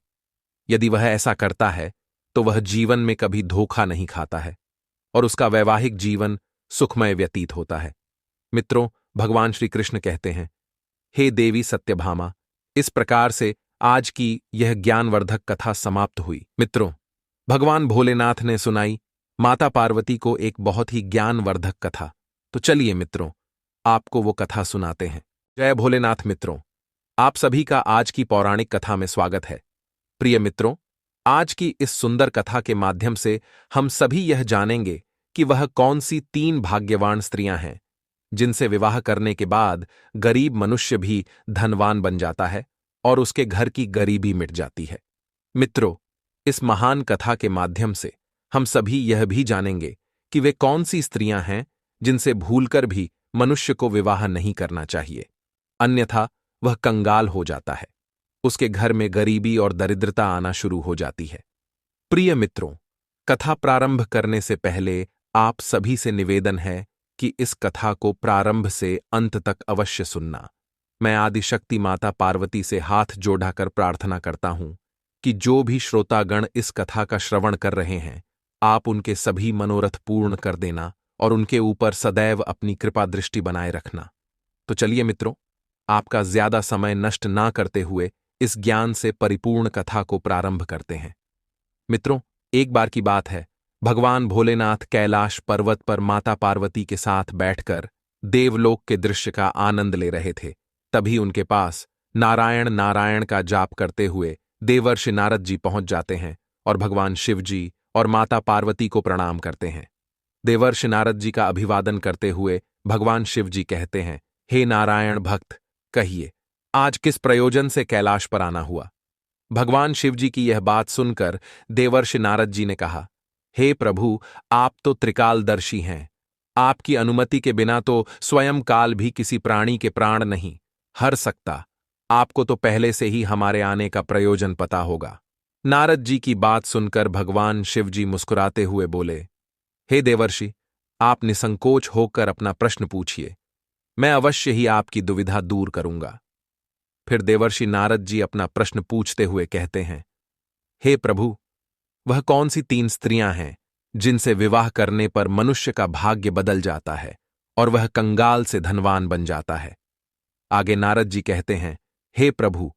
यदि वह ऐसा करता है तो वह जीवन में कभी धोखा नहीं खाता है और उसका वैवाहिक जीवन सुखमय व्यतीत होता है। मित्रों, भगवान श्री कृष्ण कहते हैं, हे देवी सत्यभामा, इस प्रकार से आज की यह ज्ञानवर्धक कथा समाप्त हुई। मित्रों, भगवान भोलेनाथ ने सुनाई माता पार्वती को एक बहुत ही ज्ञानवर्धक कथा। तो चलिए मित्रों, आपको वो कथा सुनाते हैं। जय भोलेनाथ। मित्रों, आप सभी का आज की पौराणिक कथा में स्वागत है। प्रिय मित्रों, आज की इस सुंदर कथा के माध्यम से हम सभी यह जानेंगे कि वह कौन सी 3 भाग्यवान स्त्रियां हैं जिनसे विवाह करने के बाद गरीब मनुष्य भी धनवान बन जाता है और उसके घर की गरीबी मिट जाती है। मित्रों, इस महान कथा के माध्यम से हम सभी यह भी जानेंगे कि वे कौन सी स्त्रियां हैं जिनसे भूलकर भी मनुष्य को विवाह नहीं करना चाहिए, अन्यथा वह कंगाल हो जाता है, उसके घर में गरीबी और दरिद्रता आना शुरू हो जाती है। प्रिय मित्रों, कथा प्रारंभ करने से पहले आप सभी से निवेदन है कि इस कथा को प्रारंभ से अंत तक अवश्य सुनना। मैं आदिशक्ति माता पार्वती से हाथ जोड़कर प्रार्थना करता हूं कि जो भी श्रोतागण इस कथा का श्रवण कर रहे हैं, आप उनके सभी मनोरथ पूर्ण कर देना और उनके ऊपर सदैव अपनी कृपा दृष्टि बनाए रखना। तो चलिए मित्रों, आपका ज्यादा समय नष्ट ना करते हुए इस ज्ञान से परिपूर्ण कथा को प्रारंभ करते हैं। मित्रों, एक बार की बात है, भगवान भोलेनाथ कैलाश पर्वत पर माता पार्वती के साथ बैठकर देवलोक के दृश्य का आनंद ले रहे थे। तभी उनके पास नारायण नारायण का जाप करते हुए देवर्षि नारद जी पहुंच जाते हैं और भगवान शिव जी और माता पार्वती को प्रणाम करते हैं। देवर्षि नारद जी का अभिवादन करते हुए भगवान शिव जी कहते हैं, हे नारायण भक्त, कहिए आज किस प्रयोजन से कैलाश पर आना हुआ। भगवान शिव जी की यह बात सुनकर देवर्षि नारद जी ने कहा, हे प्रभु, आप तो त्रिकालदर्शी हैं। आपकी अनुमति के बिना तो स्वयं काल भी किसी प्राणी के प्राण नहीं हर सकता। आपको तो पहले से ही हमारे आने का प्रयोजन पता होगा। नारद जी की बात सुनकर भगवान शिव जी मुस्कुराते हुए बोले, हे देवर्षि, आप निसंकोच होकर अपना प्रश्न पूछिए, मैं अवश्य ही आपकी दुविधा दूर करूंगा। फिर देवर्षि नारद जी अपना प्रश्न पूछते हुए कहते हैं, हे प्रभु, वह कौन सी 3 स्त्रियां हैं जिनसे विवाह करने पर मनुष्य का भाग्य बदल जाता है और वह कंगाल से धनवान बन जाता है। आगे नारद जी कहते हैं, हे प्रभु,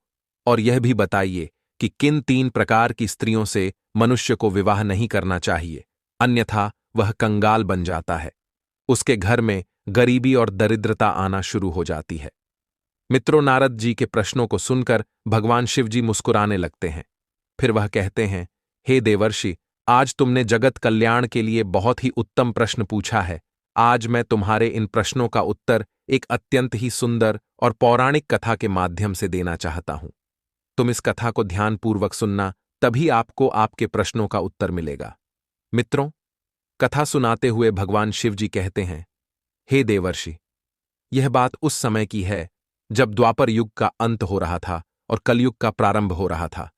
और यह भी बताइए कि किन 3 प्रकार की स्त्रियों से मनुष्य को विवाह नहीं करना चाहिए, अन्यथा वह कंगाल बन जाता है, उसके घर में गरीबी और दरिद्रता आना शुरू हो जाती है। मित्रों, नारद जी के प्रश्नों को सुनकर भगवान शिव जी मुस्कुराने लगते हैं। फिर वह कहते हैं, हे देवर्षि, आज तुमने जगत कल्याण के लिए बहुत ही उत्तम प्रश्न पूछा है। आज मैं तुम्हारे इन प्रश्नों का उत्तर एक अत्यंत ही सुंदर और पौराणिक कथा के माध्यम से देना चाहता हूं। तुम इस कथा को ध्यानपूर्वक सुनना, तभी आपको आपके प्रश्नों का उत्तर मिलेगा। मित्रों, कथा सुनाते हुए भगवान शिव जी कहते हैं, हे देवर्षि, यह बात उस समय की है जब द्वापर युग का अंत हो रहा था और कलयुग का प्रारंभ हो रहा था।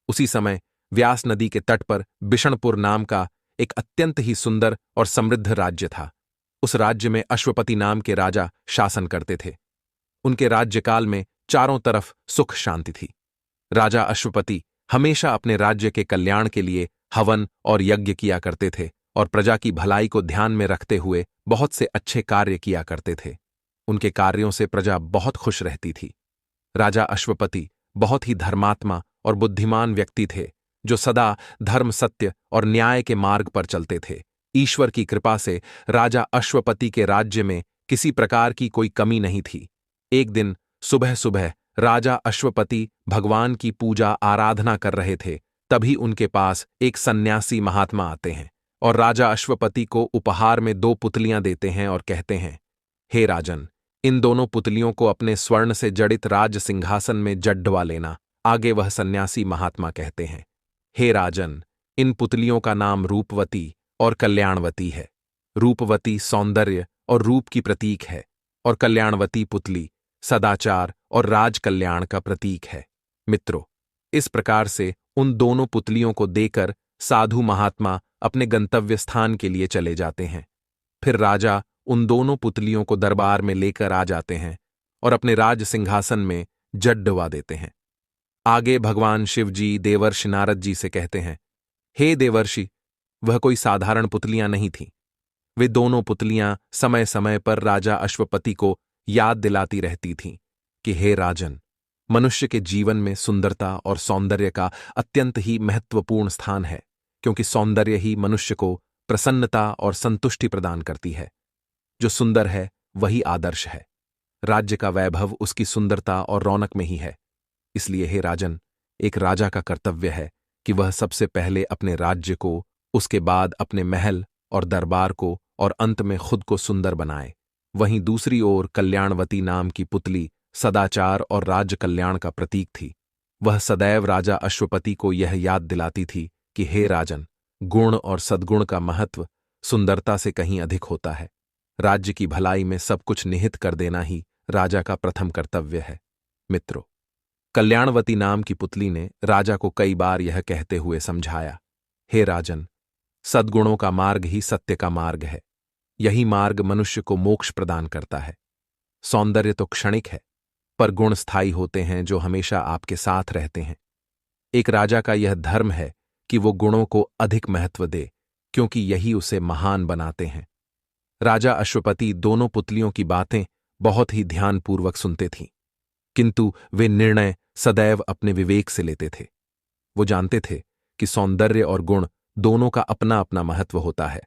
उसी समय व्यास नदी के तट पर बिशनपुर नाम का एक अत्यंत ही सुंदर और समृद्ध राज्य था। उस राज्य में अश्वपति नाम के राजा शासन करते थे। उनके राज्यकाल में चारों तरफ सुख शांति थी। राजा अश्वपति हमेशा अपने राज्य के कल्याण के लिए हवन और यज्ञ किया करते थे और प्रजा की भलाई को ध्यान में रखते हुए बहुत से अच्छे कार्य किया करते थे। उनके कार्यों से प्रजा बहुत खुश रहती थी। राजा अश्वपति बहुत ही धर्मात्मा और बुद्धिमान व्यक्ति थे, जो सदा धर्म, सत्य और न्याय के मार्ग पर चलते थे। ईश्वर की कृपा से राजा अश्वपति के राज्य में किसी प्रकार की कोई कमी नहीं थी। एक दिन सुबह सुबह राजा अश्वपति भगवान की पूजा आराधना कर रहे थे। तभी उनके पास एक सन्यासी महात्मा आते हैं और राजा अश्वपति को उपहार में 2 पुतलियां देते हैं और कहते हैं, हे राजन, इन दोनों पुतलियों को अपने स्वर्ण से जड़ित राज सिंहासन में जड्डवा लेना। आगे वह सन्यासी महात्मा कहते हैं, हे राजन, इन पुतलियों का नाम रूपवती और कल्याणवती है। रूपवती सौंदर्य और रूप की प्रतीक है और कल्याणवती पुतली सदाचार और राज कल्याण का प्रतीक है। मित्रों, इस प्रकार से उन दोनों पुतलियों को देकर साधु महात्मा अपने गंतव्य स्थान के लिए चले जाते हैं। फिर राजा उन दोनों पुतलियों को दरबार में लेकर आ जाते हैं और अपने राज सिंहासन में जड्डवा देते हैं। आगे भगवान शिव जी देवर्षि नारद जी से कहते हैं, हे देवर्षि, वह कोई साधारण पुतलियां नहीं थीं। वे दोनों पुतलियां समय समय पर राजा अश्वपति को याद दिलाती रहती थीं कि हे राजन, मनुष्य के जीवन में सुंदरता और सौंदर्य का अत्यंत ही महत्वपूर्ण स्थान है, क्योंकि सौंदर्य ही मनुष्य को प्रसन्नता और संतुष्टि प्रदान करती है। जो सुंदर है वही आदर्श है। राज्य का वैभव उसकी सुंदरता और रौनक में ही है। इसलिए हे राजन, एक राजा का कर्तव्य है कि वह सबसे पहले अपने राज्य को, उसके बाद अपने महल और दरबार को और अंत में खुद को सुंदर बनाए। वहीं दूसरी ओर कल्याणवती नाम की पुतली सदाचार और राज्य कल्याण का प्रतीक थी। वह सदैव राजा अश्वपति को यह याद दिलाती थी कि हे राजन, गुण और सद्गुण का महत्व सुंदरता से कहीं अधिक होता है। राज्य की भलाई में सब कुछ निहित कर देना ही राजा का प्रथम कर्तव्य है। मित्रों, कल्याणवती नाम की पुतली ने राजा को कई बार यह कहते हुए समझाया, हे राजन, सद्गुणों का मार्ग ही सत्य का मार्ग है। यही मार्ग मनुष्य को मोक्ष प्रदान करता है। सौंदर्य तो क्षणिक है, पर गुण स्थायी होते हैं जो हमेशा आपके साथ रहते हैं। एक राजा का यह धर्म है कि वो गुणों को अधिक महत्व दे, क्योंकि यही उसे महान बनाते हैं। राजा अश्वपति दोनों पुतलियों की बातें बहुत ही ध्यानपूर्वक सुनते थीं, किंतु वे निर्णय सदैव अपने विवेक से लेते थे। वो जानते थे कि सौंदर्य और गुण दोनों का अपना अपना महत्व होता है।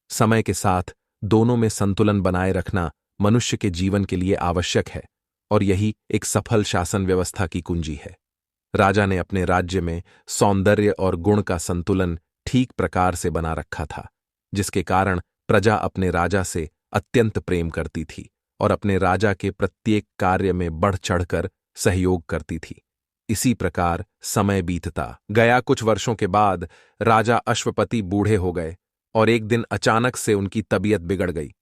समय के साथ दोनों में संतुलन बनाए रखना मनुष्य के जीवन के लिए आवश्यक है और यही एक सफल शासन व्यवस्था की कुंजी है। राजा ने अपने राज्य में सौंदर्य और गुण का संतुलन ठीक प्रकार से बना रखा था, जिसके कारण प्रजा अपने राजा से अत्यंत प्रेम करती थी और अपने राजा के प्रत्येक कार्य में बढ़ चढ़कर सहयोग करती थी। इसी प्रकार समय बीतता गया। कुछ वर्षों के बाद राजा अश्वपति बूढ़े हो गए और एक दिन अचानक से उनकी तबीयत बिगड़ गई।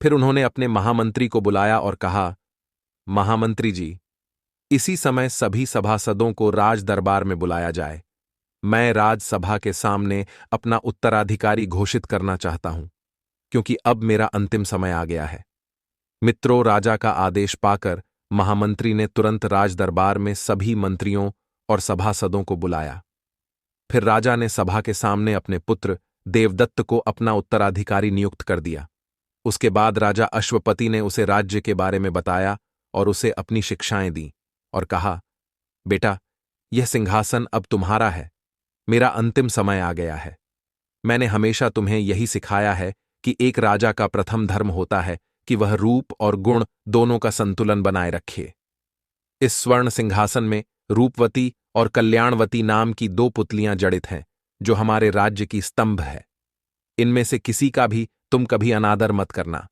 फिर उन्होंने अपने महामंत्री को बुलाया और कहा, महामंत्री जी, इसी समय सभी सभासदों को राज दरबार में बुलाया जाए। मैं राजसभा के सामने अपना उत्तराधिकारी घोषित करना चाहता हूं, क्योंकि अब मेरा अंतिम समय आ गया है। मित्रों, राजा का आदेश पाकर महामंत्री ने तुरंत राज दरबार में सभी मंत्रियों और सभासदों को बुलाया। फिर राजा ने सभा के सामने अपने पुत्र देवदत्त को अपना उत्तराधिकारी नियुक्त कर दिया। उसके बाद राजा अश्वपति ने उसे राज्य के बारे में बताया और उसे अपनी शिक्षाएं दी और कहा, बेटा, यह सिंहासन अब तुम्हारा है। मेरा अंतिम समय आ गया है। मैंने हमेशा तुम्हें यही सिखाया है कि एक राजा का प्रथम धर्म होता है कि वह रूप और गुण दोनों का संतुलन बनाए रखे। इस स्वर्ण सिंहासन में रूपवती और कल्याणवती नाम की दो पुतलियां जड़ित हैं, जो हमारे राज्य की स्तंभ है। इनमें से किसी का भी तुम कभी अनादर मत करना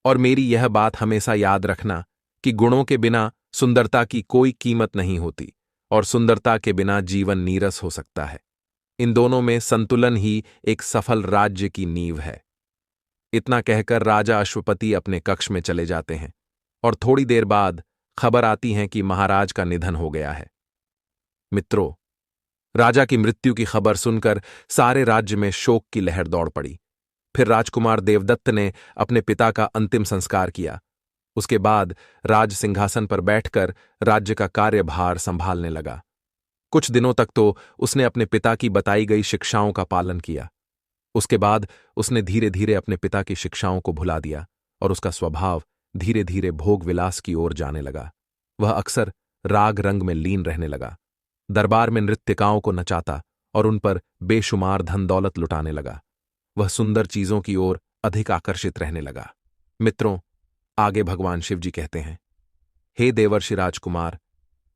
और मेरी यह बात हमेशा याद रखना कि गुणों के बिना सुंदरता की कोई कीमत नहीं होती और सुंदरता के बिना जीवन नीरस हो सकता है। इन दोनों में संतुलन ही एक सफल राज्य की नींव है। इतना कहकर राजा अश्वपति अपने कक्ष में चले जाते हैं और थोड़ी देर बाद खबर आती है कि महाराज का निधन हो गया है। मित्रों, राजा की मृत्यु की खबर सुनकर सारे राज्य में शोक की लहर दौड़ पड़ी। फिर राजकुमार देवदत्त ने अपने पिता का अंतिम संस्कार किया। उसके बाद राज सिंहासन पर बैठकर राज्य का कार्यभार संभालने लगा। कुछ दिनों तक तो उसने अपने पिता की बताई गई शिक्षाओं का पालन किया। उसके बाद उसने धीरे धीरे अपने पिता की शिक्षाओं को भुला दिया और उसका स्वभाव धीरे धीरे भोग विलास की ओर जाने लगा। वह अक्सर राग रंग में लीन रहने लगा, दरबार में नृत्यकाओं को नचाता और उन पर बेशुमार धन दौलत लुटाने लगा। वह सुंदर चीजों की ओर अधिक आकर्षित रहने लगा। मित्रों, आगे भगवान शिव जी कहते हैं, हे देवर्षि राजकुमार,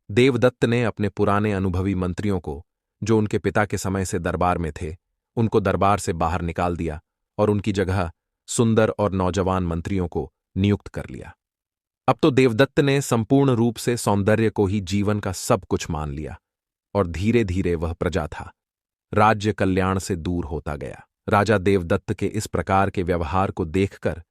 देवदत्त ने अपने पुराने अनुभवी मंत्रियों को, जो उनके पिता के समय से दरबार में थे, उनको दरबार से बाहर निकाल दिया और उनकी जगह सुंदर और नौजवान मंत्रियों को नियुक्त कर लिया। अब तो देवदत्त ने संपूर्ण रूप से सौंदर्य को ही जीवन का सब कुछ मान लिया और धीरे धीरे वह प्रजा था राज्य कल्याण से दूर होता गया। राजा देवदत्त के इस प्रकार के व्यवहार को देखकर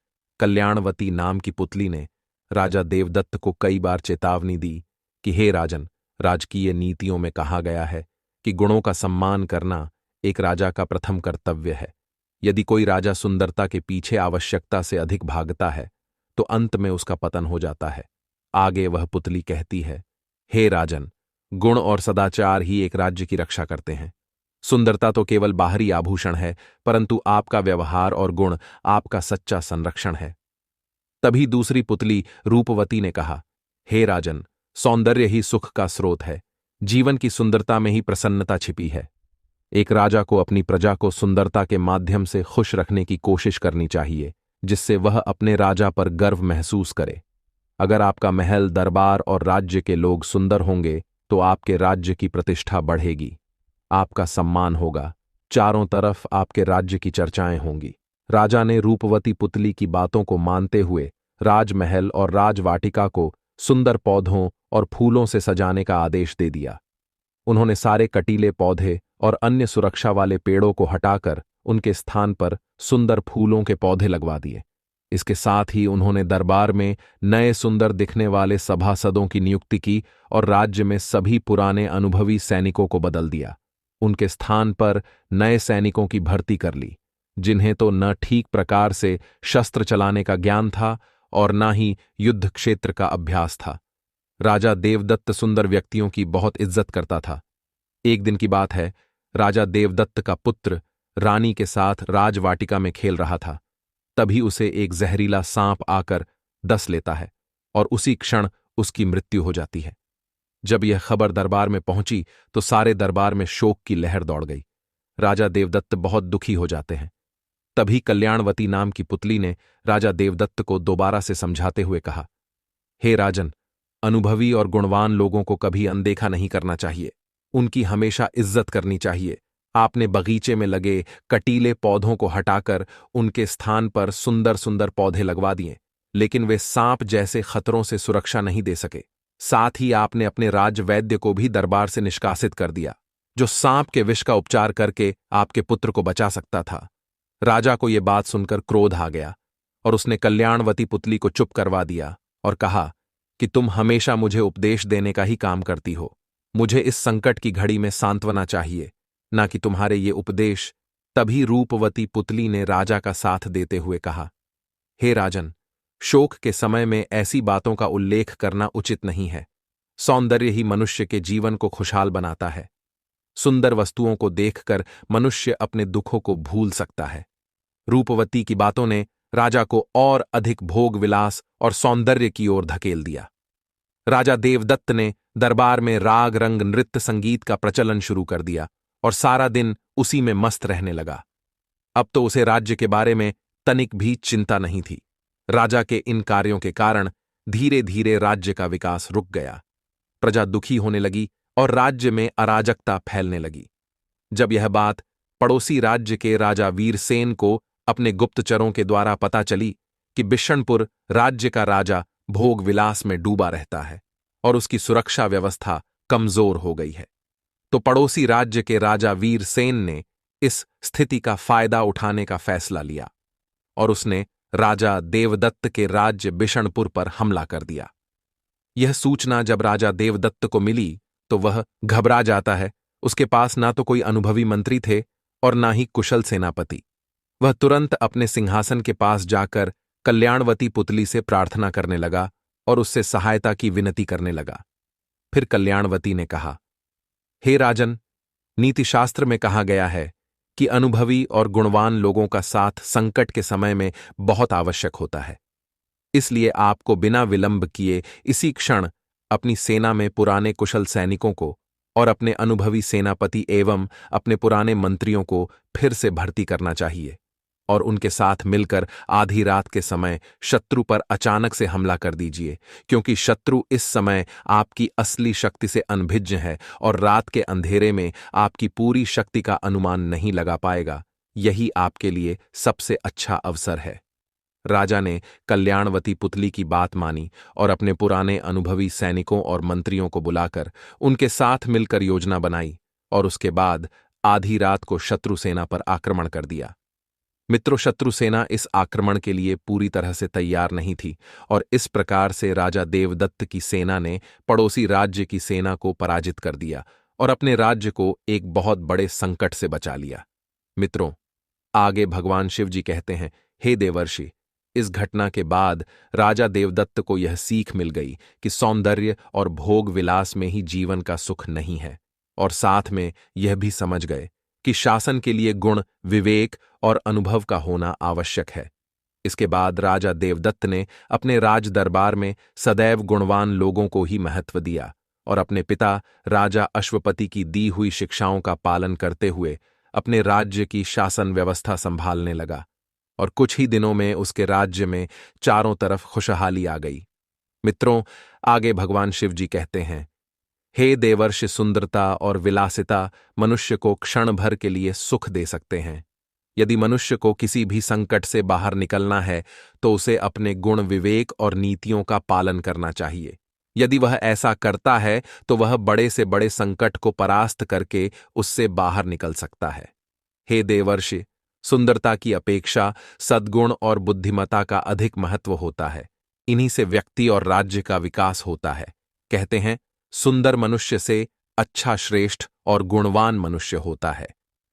कल्याणवती नाम की पुतली ने राजा देवदत्त को कई बार चेतावनी दी कि हे राजन, राजकीय नीतियों में कहा गया है कि गुणों का सम्मान करना एक राजा का प्रथम कर्तव्य है। यदि कोई राजा सुंदरता के पीछे आवश्यकता से अधिक भागता है तो अंत में उसका पतन हो जाता है। आगे वह पुतली कहती है, हे राजन, गुण और सदाचार ही एक राज्य की रक्षा करते हैं। सुंदरता तो केवल बाहरी आभूषण है, परंतु आपका व्यवहार और गुण आपका सच्चा संरक्षण है। तभी दूसरी पुतली रूपवती ने कहा, हे राजन, सौंदर्य ही सुख का स्रोत है। जीवन की सुंदरता में ही प्रसन्नता छिपी है। एक राजा को अपनी प्रजा को सुंदरता के माध्यम से खुश रखने की कोशिश करनी चाहिए, जिससे वह अपने राजा पर गर्व महसूस करे। अगर आपका महल, दरबार और राज्य के लोग सुंदर होंगे तो आपके राज्य की प्रतिष्ठा बढ़ेगी, आपका सम्मान होगा, चारों तरफ आपके राज्य की चर्चाएं होंगी। राजा ने रूपवती पुतली की बातों को मानते हुए राजमहल और राजवाटिका को सुंदर पौधों और फूलों से सजाने का आदेश दे दिया। उन्होंने सारे कटीले पौधे और अन्य सुरक्षा वाले पेड़ों को हटाकर उनके स्थान पर सुंदर फूलों के पौधे लगवा दिए। इसके साथ ही उन्होंने दरबार में नए सुंदर दिखने वाले सभासदों की नियुक्ति की और राज्य में सभी पुराने अनुभवी सैनिकों को बदल दिया। उनके स्थान पर नए सैनिकों की भर्ती कर ली, जिन्हें तो न ठीक प्रकार से शस्त्र चलाने का ज्ञान था और न ही युद्ध क्षेत्र का अभ्यास था। राजा देवदत्त सुंदर व्यक्तियों की बहुत इज्जत करता था। एक दिन की बात है, राजा देवदत्त का पुत्र रानी के साथ राजवाटिका में खेल रहा था। तभी उसे एक जहरीला सांप आकर डस लेता है और उसी क्षण उसकी मृत्यु हो जाती है। जब यह खबर दरबार में पहुंची तो सारे दरबार में शोक की लहर दौड़ गई। राजा देवदत्त बहुत दुखी हो जाते हैं। तभी कल्याणवती नाम की पुतली ने राजा देवदत्त को दोबारा से समझाते हुए कहा, हे राजन, अनुभवी और गुणवान लोगों को कभी अनदेखा नहीं करना चाहिए, उनकी हमेशा इज्जत करनी चाहिए। आपने बगीचे में लगे कटीले पौधों को हटाकर उनके स्थान पर सुंदर सुंदर पौधे लगवा दिए, लेकिन वे सांप जैसे खतरों से सुरक्षा नहीं दे सके। साथ ही आपने अपने राजवैद्य को भी दरबार से निष्कासित कर दिया, जो सांप के विष का उपचार करके आपके पुत्र को बचा सकता था। राजा को यह बात सुनकर क्रोध आ गया और उसने कल्याणवती पुतली को चुप करवा दिया और कहा कि तुम हमेशा मुझे उपदेश देने का ही काम करती हो। मुझे इस संकट की घड़ी में सांत्वना चाहिए, ना कि तुम्हारे ये उपदेश। तभी रूपवती पुतली ने राजा का साथ देते हुए कहा, हे राजन, शोक के समय में ऐसी बातों का उल्लेख करना उचित नहीं है। सौंदर्य ही मनुष्य के जीवन को खुशहाल बनाता है। सुंदर वस्तुओं को देखकर मनुष्य अपने दुखों को भूल सकता है। रूपवती की बातों ने राजा को और अधिक भोग विलास और सौंदर्य की ओर धकेल दिया। राजा देवदत्त ने दरबार में राग रंग नृत्य संगीत का प्रचलन शुरू कर दिया और सारा दिन उसी में मस्त रहने लगा। अब तो उसे राज्य के बारे में तनिक भी चिंता नहीं थी। राजा के इन कार्यों के कारण धीरे धीरे राज्य का विकास रुक गया। प्रजा दुखी होने लगी और राज्य में अराजकता फैलने लगी। जब यह बात पड़ोसी राज्य के राजा वीरसेन को अपने गुप्तचरों के द्वारा पता चली कि बिशनपुर राज्य का राजा भोग विलास में डूबा रहता है और उसकी सुरक्षा व्यवस्था कमजोर हो गई है, तो पड़ोसी राज्य के राजा वीरसेन ने इस स्थिति का फायदा उठाने का फैसला लिया और उसने राजा देवदत्त के राज्य बिशनपुर पर हमला कर दिया। यह सूचना जब राजा देवदत्त को मिली तो वह घबरा जाता है। उसके पास ना तो कोई अनुभवी मंत्री थे और ना ही कुशल सेनापति। वह तुरंत अपने सिंहासन के पास जाकर कल्याणवती पुतली से प्रार्थना करने लगा और उससे सहायता की विनती करने लगा। फिर कल्याणवती ने कहा, हे राजन, नीतिशास्त्र में कहा गया है कि अनुभवी और गुणवान लोगों का साथ संकट के समय में बहुत आवश्यक होता है। इसलिए आपको बिना विलंब किए इसी क्षण अपनी सेना में पुराने कुशल सैनिकों को और अपने अनुभवी सेनापति एवं अपने पुराने मंत्रियों को फिर से भर्ती करना चाहिए और उनके साथ मिलकर आधी रात के समय शत्रु पर अचानक से हमला कर दीजिए, क्योंकि शत्रु इस समय आपकी असली शक्ति से अनभिज्ञ है और रात के अंधेरे में आपकी पूरी शक्ति का अनुमान नहीं लगा पाएगा। यही आपके लिए सबसे अच्छा अवसर है। राजा ने कल्याणवती पुतली की बात मानी और अपने पुराने अनुभवी सैनिकों और मंत्रियों को बुलाकर उनके साथ मिलकर योजना बनाई और उसके बाद आधी रात को शत्रु सेना पर आक्रमण कर दिया। मित्रों, शत्रु सेना इस आक्रमण के लिए पूरी तरह से तैयार नहीं थी और इस प्रकार से राजा देवदत्त की सेना ने पड़ोसी राज्य की सेना को पराजित कर दिया और अपने राज्य को एक बहुत बड़े संकट से बचा लिया। मित्रों, आगे भगवान शिव जी कहते हैं, हे देवर्षि, इस घटना के बाद राजा देवदत्त को यह सीख मिल गई कि सौंदर्य और भोग विलास में ही जीवन का सुख नहीं है, और साथ में यह भी समझ गए कि शासन के लिए गुण, विवेक और अनुभव का होना आवश्यक है। इसके बाद राजा देवदत्त ने अपने राज दरबार में सदैव गुणवान लोगों को ही महत्व दिया और अपने पिता राजा अश्वपति की दी हुई शिक्षाओं का पालन करते हुए अपने राज्य की शासन व्यवस्था संभालने लगा और कुछ ही दिनों में उसके राज्य में चारों तरफ खुशहाली आ गई। मित्रों, आगे भगवान शिव जी कहते हैं, हे देवर्षि, सुंदरता और विलासिता मनुष्य को क्षण भर के लिए सुख दे सकते हैं। यदि मनुष्य को किसी भी संकट से बाहर निकलना है तो उसे अपने गुण, विवेक और नीतियों का पालन करना चाहिए। यदि वह ऐसा करता है तो वह बड़े से बड़े संकट को परास्त करके उससे बाहर निकल सकता है। हे देवर्षि, सुंदरता की अपेक्षा सद्गुण और बुद्धिमता का अधिक महत्व होता है। इन्हीं से व्यक्ति और राज्य का विकास होता है। कहते हैं, सुंदर मनुष्य से अच्छा, श्रेष्ठ और गुणवान मनुष्य होता है।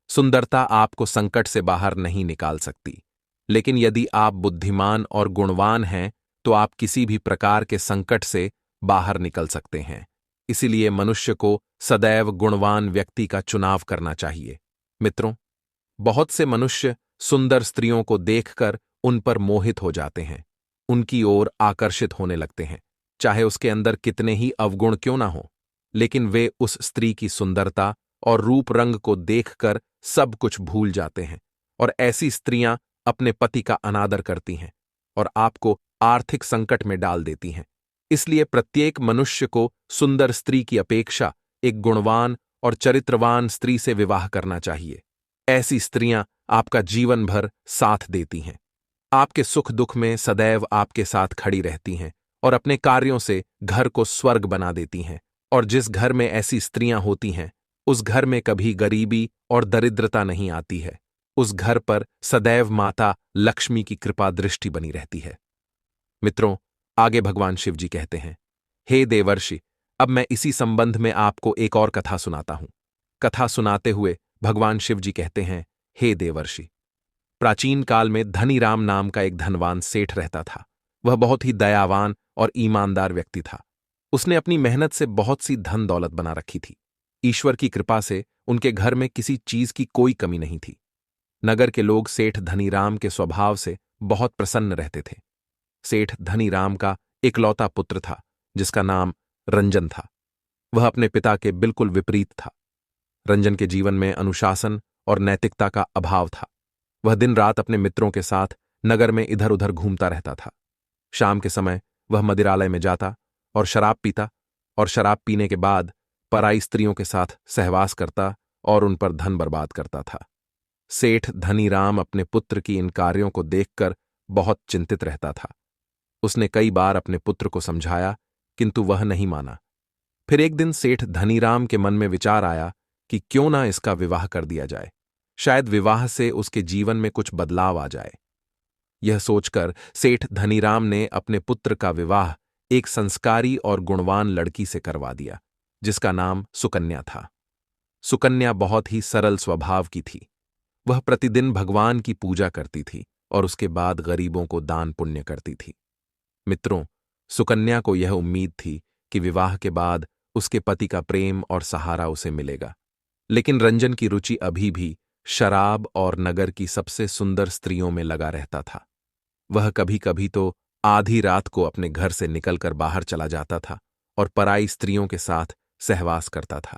सुंदरता आपको संकट से बाहर नहीं निकाल सकती, लेकिन यदि आप बुद्धिमान और गुणवान हैं तो आप किसी भी प्रकार के संकट से बाहर निकल सकते हैं। इसीलिए मनुष्य को सदैव गुणवान व्यक्ति का चुनाव करना चाहिए। मित्रों, बहुत से मनुष्य सुंदर स्त्रियों को देखकर उन पर मोहित हो जाते हैं, उनकी ओर आकर्षित होने लगते हैं, चाहे उसके अंदर कितने ही अवगुण क्यों ना हो, लेकिन वे उस स्त्री की सुंदरता और रूप रंग को देखकर सब कुछ भूल जाते हैं और ऐसी स्त्रियां अपने पति का अनादर करती हैं और आपको आर्थिक संकट में डाल देती हैं। इसलिए प्रत्येक मनुष्य को सुंदर स्त्री की अपेक्षा एक गुणवान और चरित्रवान स्त्री से विवाह करना चाहिए। ऐसी स्त्रियां आपका जीवन भर साथ देती हैं, आपके सुख दुख में सदैव आपके साथ खड़ी रहती हैं और अपने कार्यों से घर को स्वर्ग बना देती हैं। और जिस घर में ऐसी स्त्रियां होती हैं, उस घर में कभी गरीबी और दरिद्रता नहीं आती है। उस घर पर सदैव माता लक्ष्मी की कृपा दृष्टि बनी रहती है। मित्रों, आगे भगवान शिव जी कहते हैं, हे देवर्षि, अब मैं इसी संबंध में आपको एक और कथा सुनाता हूं। कथा सुनाते हुए भगवान शिव जी कहते हैं, हे देवर्षि, प्राचीन काल में धनीराम नाम का एक धनवान सेठ रहता था। वह बहुत ही दयावान और ईमानदार व्यक्ति था। उसने अपनी मेहनत से बहुत सी धन दौलत बना रखी थी। ईश्वर की कृपा से उनके घर में किसी चीज की कोई कमी नहीं थी। नगर के लोग सेठ धनीराम के स्वभाव से बहुत प्रसन्न रहते थे। सेठ धनीराम का इकलौता पुत्र था जिसका नाम रंजन था। वह अपने पिता के बिल्कुल विपरीत था। रंजन के जीवन में अनुशासन और नैतिकता का अभाव था। वह दिन रात अपने मित्रों के साथ नगर में इधर उधर घूमता रहता था। शाम के समय वह मदिरालय में जाता और शराब पीता और शराब पीने के बाद पराई स्त्रियों के साथ सहवास करता और उन पर धन बर्बाद करता था। सेठ धनीराम अपने पुत्र की इन कार्यों को देखकर बहुत चिंतित रहता था। उसने कई बार अपने पुत्र को समझाया, किंतु वह नहीं माना। फिर एक दिन सेठ धनीराम के मन में विचार आया कि क्यों ना इसका विवाह कर दिया जाए, शायद विवाह से उसके जीवन में कुछ बदलाव आ जाए। यह सोचकर सेठ धनीराम ने अपने पुत्र का विवाह एक संस्कारी और गुणवान लड़की से करवा दिया, जिसका नाम सुकन्या था। सुकन्या बहुत ही सरल स्वभाव की थी। वह प्रतिदिन भगवान की पूजा करती थी और उसके बाद गरीबों को दान पुण्य करती थी। मित्रों, सुकन्या को यह उम्मीद थी कि विवाह के बाद उसके पति का प्रेम और सहारा उसे मिलेगा, लेकिन रंजन की रुचि अभी भी शराब और नगर की सबसे सुंदर स्त्रियों में लगा रहता था। वह कभी कभी तो आधी रात को अपने घर से निकलकर बाहर चला जाता था और पराई स्त्रियों के साथ सहवास करता था।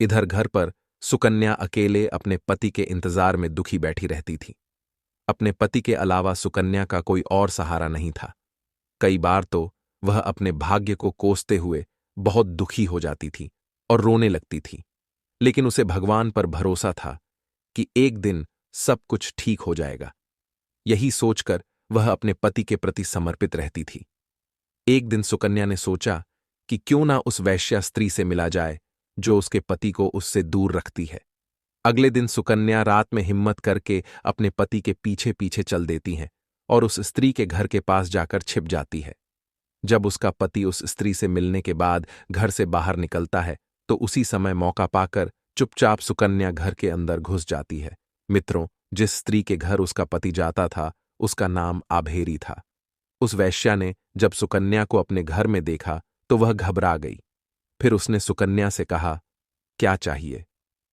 इधर घर पर सुकन्या अकेले अपने पति के इंतजार में दुखी बैठी रहती थी। अपने पति के अलावा सुकन्या का कोई और सहारा नहीं था। कई बार तो वह अपने भाग्य को कोसते हुए बहुत दुखी हो जाती थी और रोने लगती थी, लेकिन उसे भगवान पर भरोसा था कि एक दिन सब कुछ ठीक हो जाएगा। यही सोचकर वह अपने पति के प्रति समर्पित रहती थी। एक दिन सुकन्या ने सोचा कि क्यों ना उस वैश्या स्त्री से मिला जाए जो उसके पति को उससे दूर रखती है। अगले दिन सुकन्या रात में हिम्मत करके अपने पति के पीछे पीछे चल देती हैं और उस स्त्री के घर के पास जाकर छिप जाती है। जब उसका पति उस स्त्री से मिलने के बाद घर से बाहर निकलता है तो उसी समय मौका पाकर चुपचाप सुकन्या घर के अंदर घुस जाती है। मित्रों, जिस स्त्री के घर उसका पति जाता था उसका नाम आभेरी था। उस वैश्या ने जब सुकन्या को अपने घर में देखा तो वह घबरा गई। फिर उसने सुकन्या से कहा, क्या चाहिए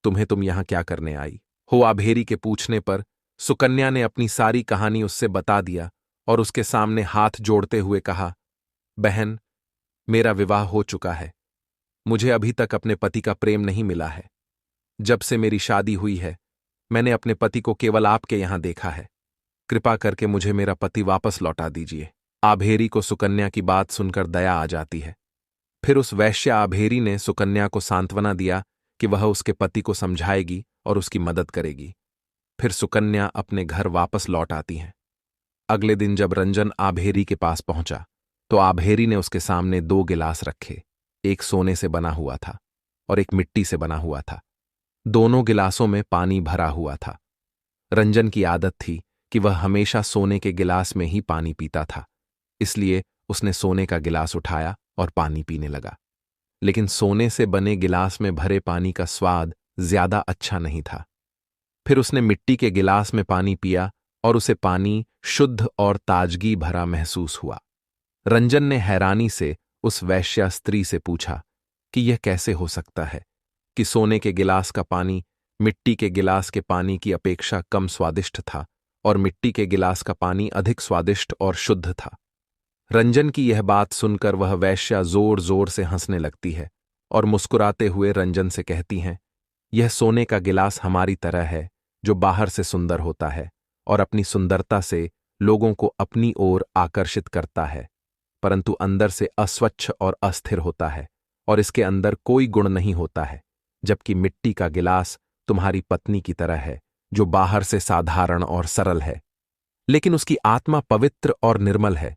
तुम्हें, तुम यहां क्या करने आई हो? आभेरी के पूछने पर सुकन्या ने अपनी सारी कहानी उससे बता दिया और उसके सामने हाथ जोड़ते हुए कहा, बहन, मेरा विवाह हो चुका है। मुझे अभी तक अपने पति का प्रेम नहीं मिला है। जब से मेरी शादी हुई है मैंने अपने पति को केवल आपके यहां देखा है। कृपा करके मुझे मेरा पति वापस लौटा दीजिए। आभेरी को सुकन्या की बात सुनकर दया आ जाती है। फिर उस वैश्या आभेरी ने सुकन्या को सांत्वना दिया कि वह उसके पति को समझाएगी और उसकी मदद करेगी। फिर सुकन्या अपने घर वापस लौट आती हैं। अगले दिन जब रंजन आभेरी के पास पहुंचा तो आभेरी ने उसके सामने 2 गिलास रखे। एक सोने से बना हुआ था और एक मिट्टी से बना हुआ था। दोनों गिलासों में पानी भरा हुआ था। रंजन की आदत थी कि वह हमेशा सोने के गिलास में ही पानी पीता था, इसलिए उसने सोने का गिलास उठाया और पानी पीने लगा। लेकिन सोने से बने गिलास में भरे पानी का स्वाद ज्यादा अच्छा नहीं था। फिर उसने मिट्टी के गिलास में पानी पिया और उसे पानी शुद्ध और ताजगी भरा महसूस हुआ। रंजन ने हैरानी से उस वैश्या स्त्री से पूछा कि यह कैसे हो सकता है कि सोने के गिलास का पानी मिट्टी के गिलास के पानी की अपेक्षा कम स्वादिष्ट था और मिट्टी के गिलास का पानी अधिक स्वादिष्ट और शुद्ध था। रंजन की यह बात सुनकर वह वैश्या जोर जोर से हंसने लगती है और मुस्कुराते हुए रंजन से कहती हैं, यह सोने का गिलास हमारी तरह है जो बाहर से सुंदर होता है और अपनी सुंदरता से लोगों को अपनी ओर आकर्षित करता है, परंतु अंदर से अस्वच्छ और अस्थिर होता है और इसके अंदर कोई गुण नहीं होता है। जबकि मिट्टी का गिलास तुम्हारी पत्नी की तरह है जो बाहर से साधारण और सरल है, लेकिन उसकी आत्मा पवित्र और निर्मल है।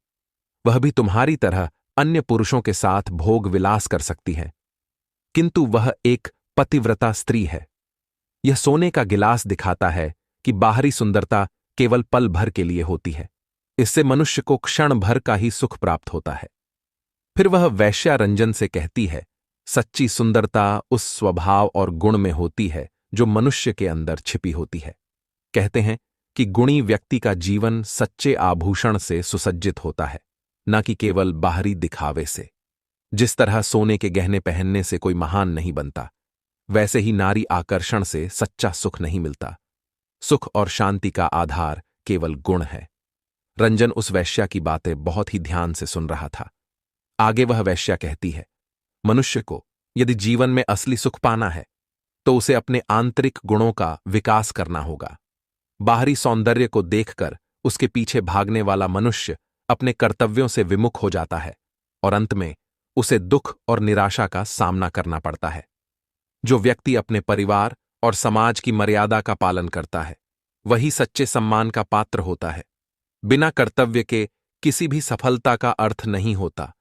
वह भी तुम्हारी तरह अन्य पुरुषों के साथ भोग विलास कर सकती है, किंतु वह एक पतिव्रता स्त्री है। यह सोने का गिलास दिखाता है कि बाहरी सुंदरता केवल पल भर के लिए होती है, इससे मनुष्य को क्षण भर का ही सुख प्राप्त होता है। फिर वह वैश्या रंजन से कहती है, सच्ची सुंदरता उस स्वभाव और गुण में होती है जो मनुष्य के अंदर छिपी होती है। कहते हैं कि गुणी व्यक्ति का जीवन सच्चे आभूषण से सुसज्जित होता है, न कि केवल बाहरी दिखावे से। जिस तरह सोने के गहने पहनने से कोई महान नहीं बनता, वैसे ही नारी आकर्षण से सच्चा सुख नहीं मिलता। सुख और शांति का आधार केवल गुण है। रंजन उस वैश्या की बातें बहुत ही ध्यान से सुन रहा था। आगे वह वैश्या कहती है, मनुष्य को यदि जीवन में असली सुख पाना है तो उसे अपने आंतरिक गुणों का विकास करना होगा। बाहरी सौंदर्य को देखकर उसके पीछे भागने वाला मनुष्य अपने कर्तव्यों से विमुख हो जाता है और अंत में उसे दुख और निराशा का सामना करना पड़ता है। जो व्यक्ति अपने परिवार और समाज की मर्यादा का पालन करता है वही सच्चे सम्मान का पात्र होता है। बिना कर्तव्य के किसी भी सफलता का अर्थ नहीं होता।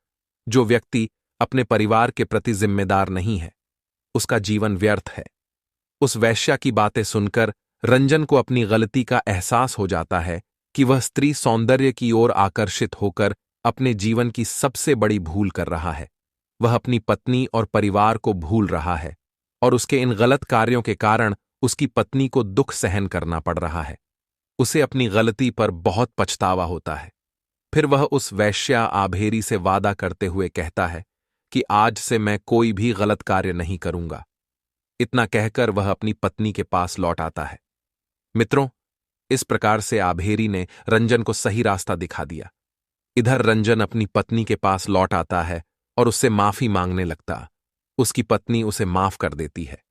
जो व्यक्ति अपने परिवार के प्रति जिम्मेदार नहीं है उसका जीवन व्यर्थ है। उस वैश्या की बातें सुनकर रंजन को अपनी गलती का एहसास हो जाता है कि वह स्त्री सौंदर्य की ओर आकर्षित होकर अपने जीवन की सबसे बड़ी भूल कर रहा है। वह अपनी पत्नी और परिवार को भूल रहा है और उसके इन गलत कार्यों के कारण उसकी पत्नी को दुख सहन करना पड़ रहा है। उसे अपनी गलती पर बहुत पछतावा होता है। फिर वह उस वैश्या आभेरी से वादा करते हुए कहता है कि आज से मैं कोई भी गलत कार्य नहीं करूंगा। इतना कहकर वह अपनी पत्नी के पास लौट आता है। मित्रों, इस प्रकार से आभेरी ने रंजन को सही रास्ता दिखा दिया। इधर रंजन अपनी पत्नी के पास लौट आता है और उससे माफी मांगने लगता। उसकी पत्नी उसे माफ कर देती है।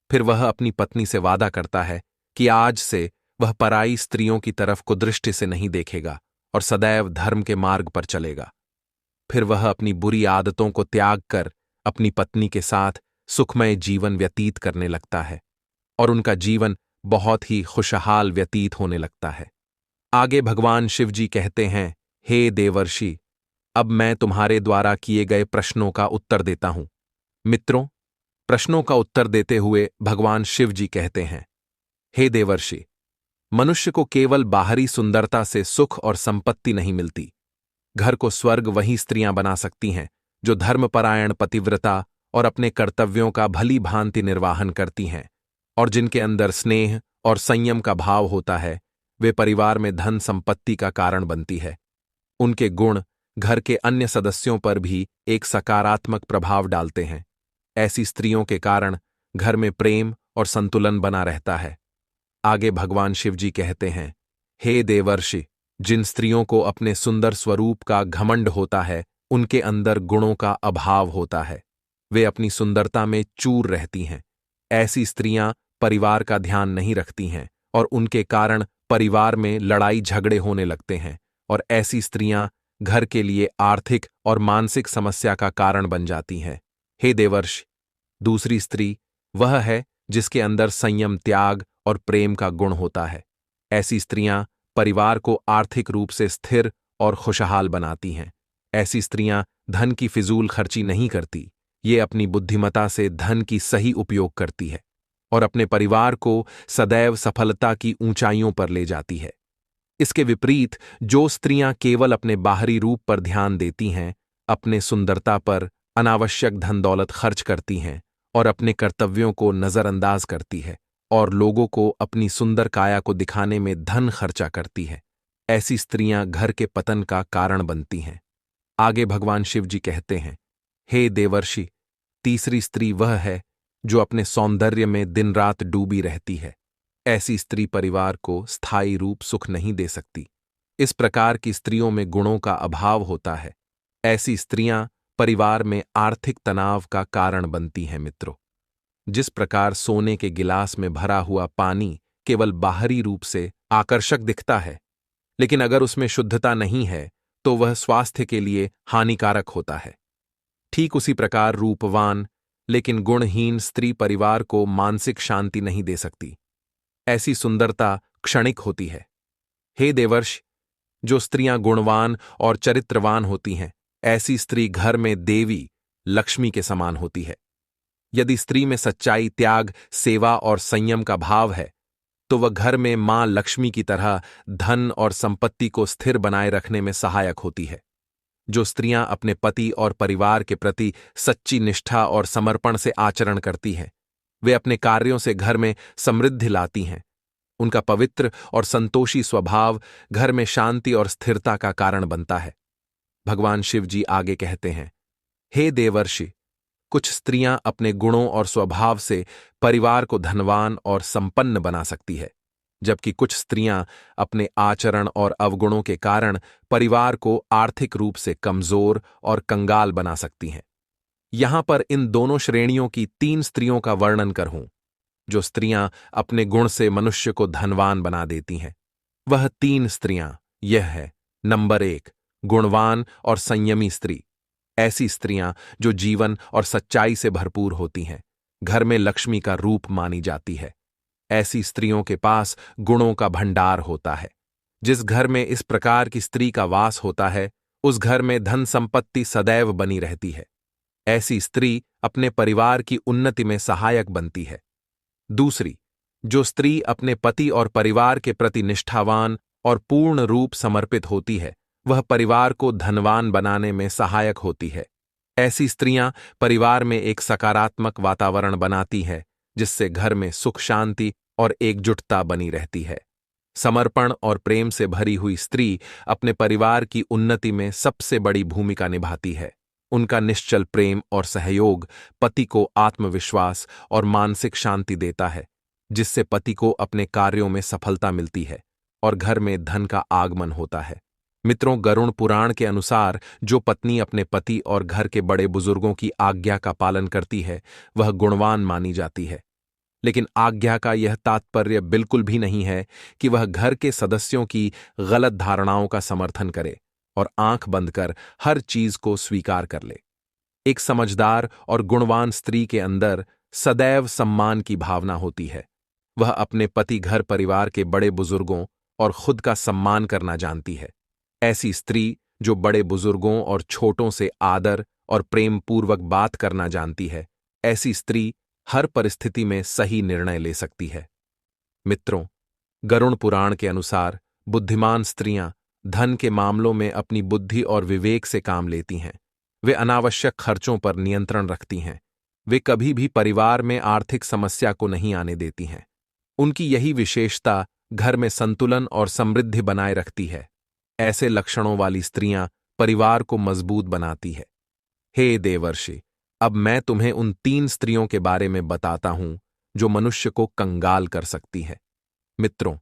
फिर वह अपनी पत्नी से वादा करता है कि आज से वह पराई स्त्रियों की तरफ कुदृष्टि से नहीं देखेगा और सदैव धर्म के मार्ग पर चलेगा। फिर वह अपनी बुरी आदतों को त्याग कर अपनी पत्नी के साथ सुखमय जीवन व्यतीत करने लगता है और उनका जीवन बहुत ही खुशहाल व्यतीत होने लगता है। आगे भगवान शिव जी कहते हैं, हे देवर्षि, अब मैं तुम्हारे द्वारा किए गए प्रश्नों का उत्तर देता हूं। मित्रों, प्रश्नों का उत्तर देते हुए भगवान शिव जी कहते हैं, हे देवर्षि, मनुष्य को केवल बाहरी सुंदरता से सुख और संपत्ति नहीं मिलती। घर को स्वर्ग वही स्त्रियां बना सकती हैं जो धर्मपरायण, पतिव्रता और अपने कर्तव्यों का भली भांति निर्वाहन करती हैं, और जिनके अंदर स्नेह और संयम का भाव होता है। वे परिवार में धन संपत्ति का कारण बनती है। उनके गुण घर के अन्य सदस्यों पर भी एक सकारात्मक प्रभाव डालते हैं। ऐसी स्त्रियों के कारण घर में प्रेम और संतुलन बना रहता है। आगे भगवान शिव जी कहते हैं, हे देवर्षि, जिन स्त्रियों को अपने सुंदर स्वरूप का घमंड होता है, उनके अंदर गुणों का अभाव होता है। वे अपनी सुंदरता में चूर रहती हैं। ऐसी स्त्रियां परिवार का ध्यान नहीं रखती हैं और उनके कारण परिवार में लड़ाई झगड़े होने लगते हैं, और ऐसी स्त्रियां घर के लिए आर्थिक और मानसिक समस्या का कारण बन जाती हैं। हे देवर्षि, दूसरी स्त्री वह है जिसके अंदर संयम, त्याग और प्रेम का गुण होता है। ऐसी स्त्रियां परिवार को आर्थिक रूप से स्थिर और खुशहाल बनाती हैं। ऐसी स्त्रियां धन की फिजूल खर्ची नहीं करती। ये अपनी बुद्धिमता से धन की सही उपयोग करती है और अपने परिवार को सदैव सफलता की ऊंचाइयों पर ले जाती है। इसके विपरीत जो स्त्रियां केवल अपने बाहरी रूप पर ध्यान देती हैं, अपने सुंदरता पर अनावश्यक धन दौलत खर्च करती हैं और अपने कर्तव्यों को नजरअंदाज करती है और लोगों को अपनी सुंदर काया को दिखाने में धन खर्चा करती है, ऐसी स्त्रियां घर के पतन का कारण बनती हैं। आगे भगवान शिव जी कहते हैं, हे देवर्षि, तीसरी स्त्री वह है जो अपने सौंदर्य में दिन रात डूबी रहती है। ऐसी स्त्री परिवार को स्थायी रूप सुख नहीं दे सकती। इस प्रकार की स्त्रियों में गुणों का अभाव होता है। ऐसी स्त्रियां परिवार में आर्थिक तनाव का कारण बनती हैं। मित्रों, जिस प्रकार सोने के गिलास में भरा हुआ पानी केवल बाहरी रूप से आकर्षक दिखता है, लेकिन अगर उसमें शुद्धता नहीं है तो वह स्वास्थ्य के लिए हानिकारक होता है, ठीक उसी प्रकार रूपवान लेकिन गुणहीन स्त्री परिवार को मानसिक शांति नहीं दे सकती। ऐसी सुंदरता क्षणिक होती है। हे देवर्ष, जो स्त्रियां गुणवान और चरित्रवान होती हैं, ऐसी स्त्री घर में देवी लक्ष्मी के समान होती है। यदि स्त्री में सच्चाई, त्याग, सेवा और संयम का भाव है, तो वह घर में मां लक्ष्मी की तरह धन और संपत्ति को स्थिर बनाए रखने में सहायक होती है। जो स्त्रियां अपने पति और परिवार के प्रति सच्ची निष्ठा और समर्पण से आचरण करती हैं, वे अपने कार्यों से घर में समृद्धि लाती हैं। उनका पवित्र और संतोषी स्वभाव घर में शांति और स्थिरता का कारण बनता है। भगवान शिव जी आगे कहते हैं, हे देवर्षि, कुछ स्त्रियां अपने गुणों और स्वभाव से परिवार को धनवान और संपन्न बना सकती है, जबकि कुछ स्त्रियां अपने आचरण और अवगुणों के कारण परिवार को आर्थिक रूप से कमजोर और कंगाल बना सकती हैं। यहां पर इन दोनों श्रेणियों की 3 स्त्रियों का वर्णन करूं। जो स्त्रियां अपने गुण से मनुष्य को धनवान बना देती हैं, वह 3 स्त्रियां यह है। नंबर 1, गुणवान और संयमी स्त्री। ऐसी स्त्रियां जो जीवन और सच्चाई से भरपूर होती हैं, घर में लक्ष्मी का रूप मानी जाती है। ऐसी स्त्रियों के पास गुणों का भंडार होता है। जिस घर में इस प्रकार की स्त्री का वास होता है, उस घर में धन संपत्ति सदैव बनी रहती है। ऐसी स्त्री अपने परिवार की उन्नति में सहायक बनती है। दूसरी, जो स्त्री अपने पति और परिवार के प्रति निष्ठावान और पूर्ण रूप समर्पित होती है, वह परिवार को धनवान बनाने में सहायक होती है। ऐसी स्त्रियां परिवार में एक सकारात्मक वातावरण बनाती है, जिससे घर में सुख, शांति और एकजुटता बनी रहती है। समर्पण और प्रेम से भरी हुई स्त्री अपने परिवार की उन्नति में सबसे बड़ी भूमिका निभाती है। उनका निश्चल प्रेम और सहयोग पति को आत्मविश्वास और मानसिक शांति देता है, जिससे पति को अपने कार्यों में सफलता मिलती है और घर में धन का आगमन होता है। मित्रों, गरुड़ पुराण के अनुसार जो पत्नी अपने पति और घर के बड़े बुजुर्गों की आज्ञा का पालन करती है, वह गुणवान मानी जाती है। लेकिन आज्ञा का यह तात्पर्य बिल्कुल भी नहीं है कि वह घर के सदस्यों की गलत धारणाओं का समर्थन करे और आंख बंद कर हर चीज को स्वीकार कर ले। एक समझदार और गुणवान स्त्री के अंदर सदैव सम्मान की भावना होती है। वह अपने पति, घर परिवार के बड़े बुजुर्गों और खुद का सम्मान करना जानती है। ऐसी स्त्री जो बड़े बुजुर्गों और छोटों से आदर और प्रेम पूर्वक बात करना जानती है, ऐसी स्त्री हर परिस्थिति में सही निर्णय ले सकती है। मित्रों, गरुड़ पुराण के अनुसार बुद्धिमान स्त्रियां धन के मामलों में अपनी बुद्धि और विवेक से काम लेती हैं। वे अनावश्यक खर्चों पर नियंत्रण रखती हैं। वे कभी भी परिवार में आर्थिक समस्या को नहीं आने देती हैं। उनकी यही विशेषता घर में संतुलन और समृद्धि बनाए रखती है। ऐसे लक्षणों वाली स्त्रियां परिवार को मजबूत बनाती है। हे देवर्षि, अब मैं तुम्हें उन 3 स्त्रियों के बारे में बताता हूं जो मनुष्य को कंगाल कर सकती है। मित्रों,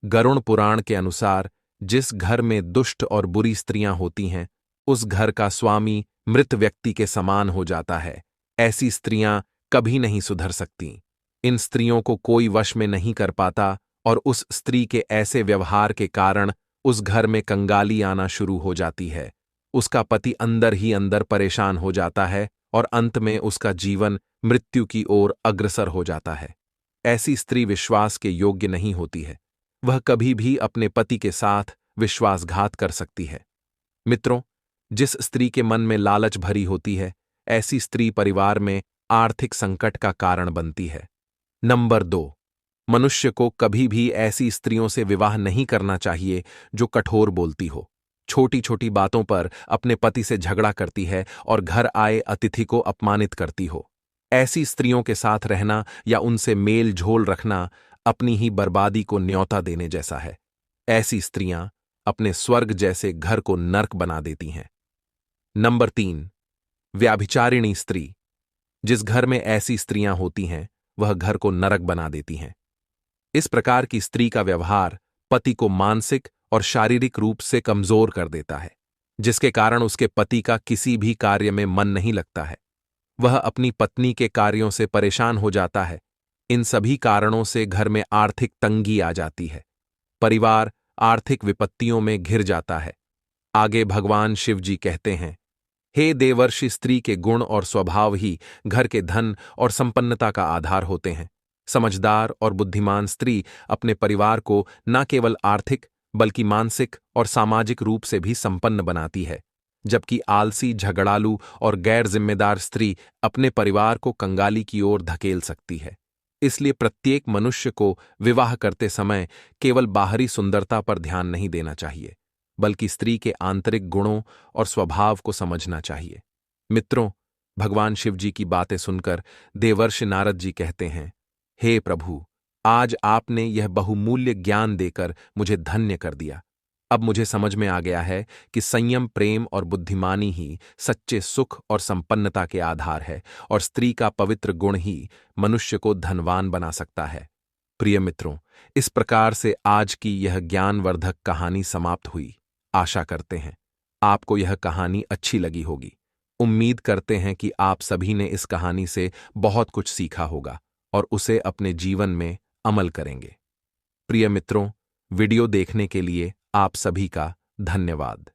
गरुड़ पुराण के अनुसार जिस घर में दुष्ट और बुरी स्त्रियां होती हैं, उस घर का स्वामी मृत व्यक्ति के समान हो जाता है। ऐसी स्त्रियां कभी नहीं सुधर सकती। इन स्त्रियों को कोई वश में नहीं कर पाता और उस स्त्री के ऐसे व्यवहार के कारण उस घर में कंगाली आना शुरू हो जाती है। उसका पति अंदर ही अंदर परेशान हो जाता है और अंत में उसका जीवन मृत्यु की ओर अग्रसर हो जाता है। ऐसी स्त्री विश्वास के योग्य नहीं होती है। वह कभी भी अपने पति के साथ विश्वासघात कर सकती है। मित्रों, जिस स्त्री के मन में लालच भरी होती है, ऐसी स्त्री परिवार में आर्थिक संकट का कारण बनती है। नंबर 2, मनुष्य को कभी भी ऐसी स्त्रियों से विवाह नहीं करना चाहिए जो कठोर बोलती हो, छोटी छोटी बातों पर अपने पति से झगड़ा करती है और घर आए अतिथि को अपमानित करती हो। ऐसी स्त्रियों के साथ रहना या उनसे मेल झोल रखना अपनी ही बर्बादी को न्योता देने जैसा है। ऐसी स्त्रियां अपने स्वर्ग जैसे घर को नर्क बना देती हैं। नंबर 3, व्याभिचारिणी स्त्री। जिस घर में ऐसी स्त्रियां होती हैं, वह घर को नरक बना देती हैं। इस प्रकार की स्त्री का व्यवहार पति को मानसिक और शारीरिक रूप से कमजोर कर देता है, जिसके कारण उसके पति का किसी भी कार्य में मन नहीं लगता है। वह अपनी पत्नी के कार्यों से परेशान हो जाता है। इन सभी कारणों से घर में आर्थिक तंगी आ जाती है। परिवार आर्थिक विपत्तियों में घिर जाता है। आगे भगवान शिव जी कहते हैं, हे देवर्षि, स्त्री के गुण और स्वभाव ही घर के धन और संपन्नता का आधार होते हैं। समझदार और बुद्धिमान स्त्री अपने परिवार को न केवल आर्थिक बल्कि मानसिक और सामाजिक रूप से भी संपन्न बनाती है, जबकि आलसी, झगड़ालू और गैर जिम्मेदार स्त्री अपने परिवार को कंगाली की ओर धकेल सकती है। इसलिए प्रत्येक मनुष्य को विवाह करते समय केवल बाहरी सुंदरता पर ध्यान नहीं देना चाहिए, बल्कि स्त्री के आंतरिक गुणों और स्वभाव को समझना चाहिए। मित्रों, भगवान शिव जी की बातें सुनकर देवर्षि नारद जी कहते हैं, हे प्रभु, आज आपने यह बहुमूल्य ज्ञान देकर मुझे धन्य कर दिया। अब मुझे समझ में आ गया है कि संयम, प्रेम और बुद्धिमानी ही सच्चे सुख और संपन्नता के आधार है और स्त्री का पवित्र गुण ही मनुष्य को धनवान बना सकता है। प्रिय मित्रों, इस प्रकार से आज की यह ज्ञानवर्धक कहानी समाप्त हुई। आशा करते हैं आपको यह कहानी अच्छी लगी होगी। उम्मीद करते हैं कि आप सभी ने इस कहानी से बहुत कुछ सीखा होगा और उसे अपने जीवन में अमल करेंगे। प्रिय मित्रों, वीडियो देखने के लिए आप सभी का धन्यवाद।